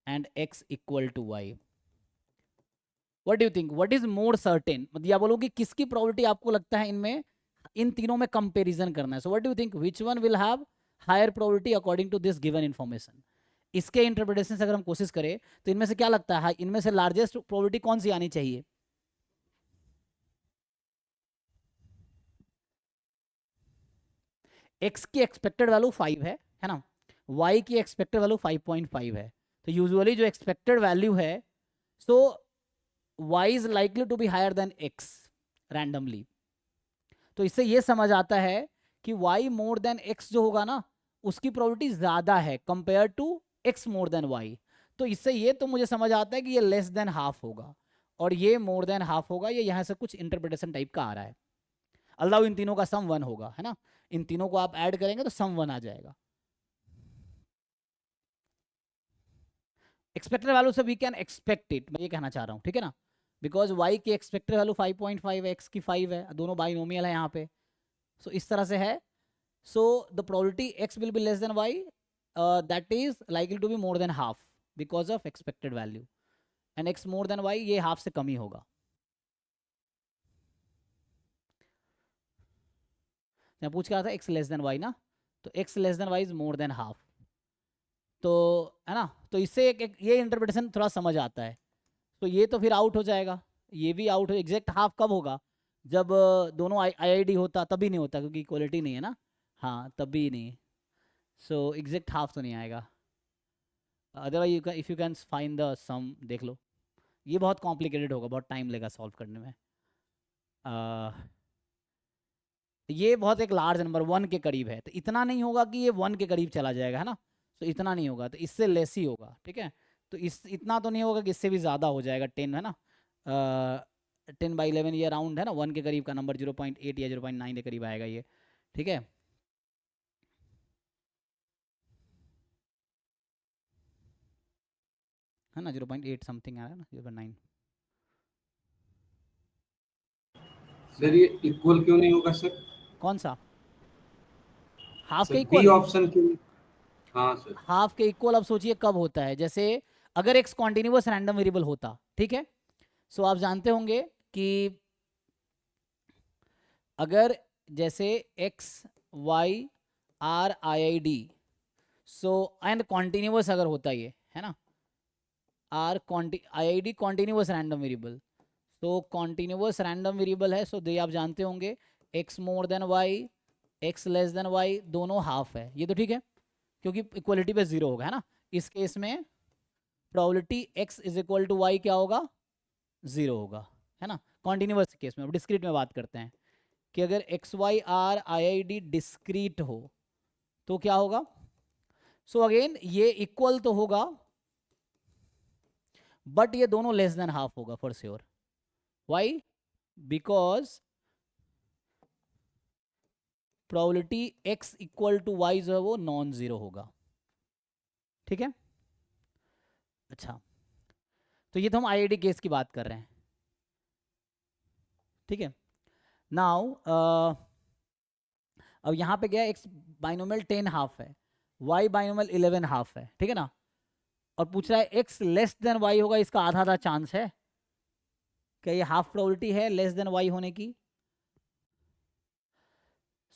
and x equal to y, what do you think, what is more certain, मतलब या बोलो कि किसकी प्रोबेबिलिटी आपको लगता है इनमें, इन तीनों में कंपैरिजन करना है। So what do you think which one will have higher probability according to this given information. इसके इंटरप्रिटेशन से अगर हम कोशिश करें तो इनमें से क्या लगता है, इनमें से लार्जेस्ट प्रोबेबिलिटी कौन सी आनी चाहिए, x की एक्सपेक्टेड वैल्यू 5 है ना, y की एक्सपेक्टेड वैल्यू 5.5 है, तो यूजुअली जो एक्सपेक्टेड वैल्यू है, so y is likely to be higher than x randomly. तो इससे ये समझ आता है कि y मोर देन x जो होगा ना, उसकी प्रोबेबिलिटी ज़्यादा है compare to x more than y। तो इससे ये तो मुझे समझ आता है कि ये लेस देन हाफ होगा और ये मोर देन हाफ होगा, ये यहाँ से कुछ इंटरप्रिटेशन टाइप का आ रहा है। अल्लाह इन तीनों का सम 1 होगा, है ना, इन तीनों को आप ऐड करेंगे तो सम 1 आ जाएगा। एक्सपेक्टेड वैल्यू से वी कैन एक्सपेक्ट इट, मैं ये कहना चाह रहा हूँ, ठीक है ना, बिकॉज y की एक्सपेक्टेड वैल्यू 5.5 है, x की 5 है, दोनों बाइनोमियल है यहाँ पे, सो इस तरह से है। So the probability x will be less than y, that is likely to be more than half because of expected value, and x more than y ये हाफ से कम ही होगा। मैं पूछ रहा था x लेस देन y ना, तो x less than y is more than half, तो है ना, तो इससे ये इंटरप्रिटेशन थोड़ा समझ आता है। तो ये तो फिर आउट हो जाएगा, ये भी आउट हो, एग्जैक्ट हाफ कब होगा, जब दोनों आईआईडी होता, तभी नहीं होता क्योंकि इक्वलिटी नहीं है ना, हाँ तभी नहीं, सो एग्जैक्ट हाफ तो नहीं आएगा। Otherwise if you can find the sum, देख लो, ये बहुत कॉम्प्लिकेटेड होगा, बहुत टाइम लेगा सॉल्व करने में। ये बहुत एक लार्ज नंबर 1 के करीब है, तो इतना नहीं होगा कि ये 1 के करीब चला जाएगा, है ना, तो इतना नहीं होगा, तो इससे लेस ही होगा, ठीक है। तो इस इतना तो नहीं होगा कि इससे भी ज़्यादा हो जाएगा, 10 है ना, 10/11 ये राउंड है ना, 1 के करीब का नंबर 0.8 या 0.9 के करीब आएगा ये, ठीक है। है ना, 0.8 समथिंग आया ना, 0.9। सर ये इक्वल क्यों नहीं होगा सर, कौन सा, हाफ के सर बी इक्वल, ऑप्शन क्यों, हाँ सर, हाफ के इक्वल अब सोचिए कब होता है, जैसे अगर एक कॉन्टिन्यूअस रैंडम वेरिएबल होता, ठीक है, सो आप जानते होंगे कि अगर जैसे x y r i i d, so and continuous अगर होता ये, है ना, r i i d continuous random variable, तो कॉन्टिन्यूअस रैंडम वेरिएबल है, सो दे आप जानते होंगे x more than y, x less than y, दोनों हाफ है, ये तो ठीक है क्योंकि इक्वलिटी पे 0 होगा, है ना। इस केस में probability x is equal to y क्या होगा, 0 होगा, है ना, कॉन्टिन्यूअस केस में। अब डिस्क्रीट में बात करते हैं कि अगर x Y are I I D discrete हो तो क्या होगा, सो अगेन ये इक्वल तो होगा बट ये दोनों लेस देन हाफ होगा for sure. Y, because probability x equal to y जो है वो नॉन जीरो होगा, ठीक है। अच्छा, तो ये तो हम आईआईडी केस की बात कर रहे हैं, ठीक है। नाउ अब यहाँ पे क्या है, x बाइनोमियल 10 हाफ है, y बाइनोमियल 11 हाफ है, ठीक है ना, और पूछ रहा है x लेस देन y होगा, इसका आधा आधा चांस है, क्या ये हाफ प्रोबेबिलिटी है लेस देन y होने की?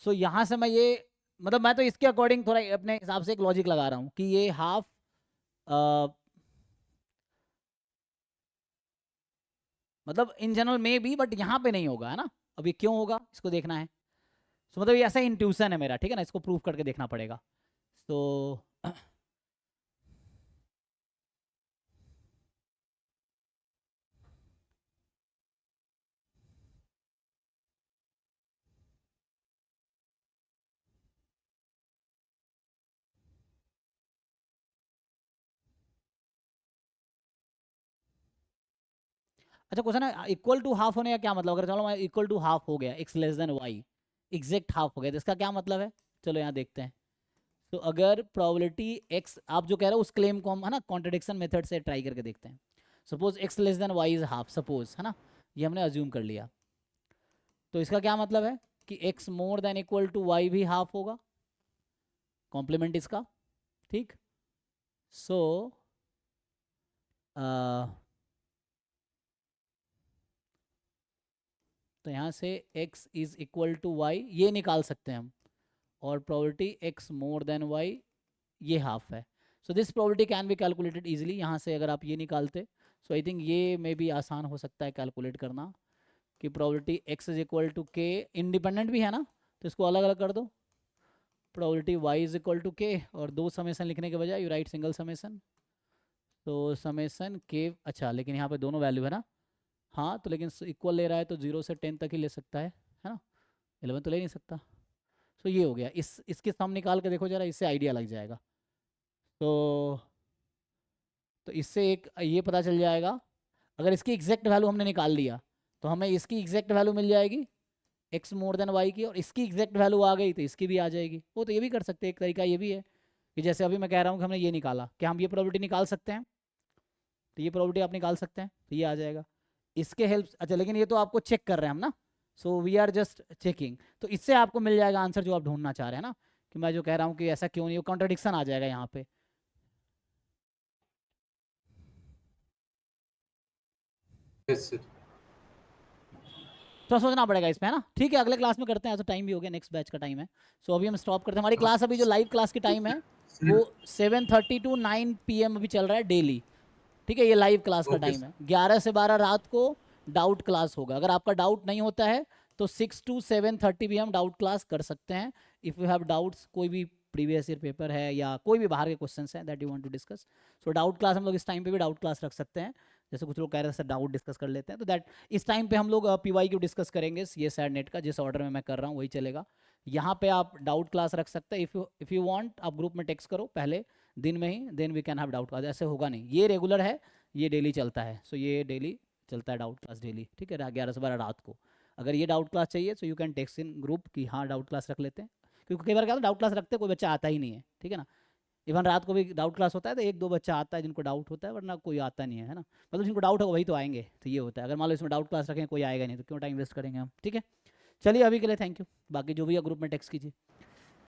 सो यहाँ से मैं ये मतलब मैं तो इसके अकॉर्डिंग थोड़ा अपने हिसाब से एक लॉजिक लगा रहा हूँ कि ये हाफ मतलब इन जनरल में भी, बट यहाँ पे नहीं होगा, है ना। अब ये क्यों होगा इसको देखना है। सो मतलब ये ऐसा इंट्यूशन है मेरा, ठीक है ना, इसको प्रूव करके देखना पड़ेगा। तो अच्छा क्वेश्चन है इक्वल टू हाफ होने का क्या मतलब, अगर चलो इक्वल टू हाफ हो गया x less than y, exact half हो गया, तो इसका क्या मतलब है, चलो यहाँ देखते हैं। तो अगर प्रोबेबिलिटी x आप जो कह रहे हो उस क्लेम को हम है ना कॉन्ट्रडिक्शन मेथड से ट्राई करके देखते हैं। Suppose x less than y is half, suppose, है ना, ये हमने अज्यूम कर लिया। तो इसका क्या मतलब है कि x more than equal to y भी हाफ होगा, कॉम्प्लीमेंट इसका, ठीक। सो तो यहाँ से x is equal to y ये निकाल सकते हैं हम, और probability x more than y ये हाफ है। So this probability can be calculated easily, यहाँ से अगर आप ये निकालते, सो आई थिंक ये में भी आसान हो सकता है कैलकुलेट करना, कि probability x is equal to k, independent भी है ना, तो इसको अलग अलग कर दो, probability y is equal to k, और दो समेसन लिखने के बजाय यू राइट सिंगल समेसन, तो समेसन k, अच्छा लेकिन यहाँ पे दोनों वैल्यू है ना, हाँ तो लेकिन इक्वल ले रहा है तो 0 से 10 तक ही ले सकता है ना, 11 तो ले नहीं सकता। तो ये हो गया, इसके सम निकाल के देखो जरा, इससे आइडिया लग जाएगा। तो इससे एक ये पता चल जाएगा, अगर इसकी एग्जैक्ट वैल्यू हमने निकाल लिया तो हमें इसकी एग्जैक्ट वैल्यू मिल जाएगी x मोर देन y की, और इसकी एग्जैक्ट वैल्यू आ गई तो इसकी भी आ जाएगी। वो तो ये भी कर सकते हैं, एक तरीका ये भी है कि जैसे अभी मैं कह रहा हूँ कि हमने ये निकाला, क्या हम ये प्रोबेबिलिटी निकाल सकते हैं, तो ये प्रोबेबिलिटी आप निकाल सकते हैं, तो ये आ जाएगा इसके हेल्प। अच्छा लेकिन ये तो आपको चेक कर रहे हैं हम ना, so we are just checking, तो इससे आपको मिल जाएगा आंसर जो आप ढूंढना चाह रहे हैं ना, कि मैं जो कह रहा हूँ कि ऐसा क्यों नहीं, कॉन्ट्रडिक्शन आ जाएगा यहाँ पे। Yes sir. तो सोचना पड़ेगा इसमें, है ना। ठीक है, अगले क्लास में करते हैं, तो टाइम भी हो गया, नेक्स्ट बैच का टाइम है। सो अभी हम स्टॉप करते हैं, हमारी क्लास अभी जो लाइव क्लास की टाइम है वो 7:30 टू 9 PM अभी चल रहा है डेली, ठीक है, ये लाइव क्लास का टाइम है। 11 से 12 रात को डाउट क्लास होगा, अगर आपका डाउट नहीं होता है तो 6 to 7:30 भी हम डाउट क्लास कर सकते हैं। इफ़ यू हैव डाउट्स, कोई भी प्रीवियस ईयर पेपर है या कोई भी बाहर के क्वेश्चंस हैं that you want to discuss, so doubt class हम लोग इस टाइम पे भी डाउट क्लास रख सकते हैं। जैसे कुछ लोग कह रहे हैं सर डाउट डिस्कस कर लेते हैं, तो दैट इस टाइम पे हम लोग PYQ डिस्कस करेंगे, ये सैड नेट का जिस ऑर्डर में मैं कर रहा हूँ वही चलेगा। यहाँ पे आप डाउट क्लास रख सकते हैं, इफ़ यू वांट आप ग्रुप में टेक्स्ट करो पहले दिन में ही, then we can have doubt class. ऐसे होगा नहीं, ये रेगुलर है, ये डेली चलता है, सो ये डेली चलता है डाउट क्लास डेली, ठीक है, 11 से 12 रात को। अगर ये डाउट क्लास चाहिए so you can text in group कि हाँ डाउट क्लास रख लेते हैं, क्योंकि कई बार क्या होता है डाउट क्लास रखते कोई बच्चा आता ही नहीं है, ठीक है ना। इवन रात को भी डाउट क्लास होता है तो 1-2 बच्चा आता है जिनको डाउट होता है, वरना कोई आता नहीं है ना, मतलब जिनको डाउट होगा वही तो आएंगे, तो ये होता है। अगर मान लो इसमें डाउट क्लास रखें कोई आएगा नहीं तो क्यों टाइम वेस्ट करेंगे हम, ठीक है। चलिए अभी के लिए थैंक यू, बाकी जो भी है ग्रुप में टेक्स्ट कीजिए।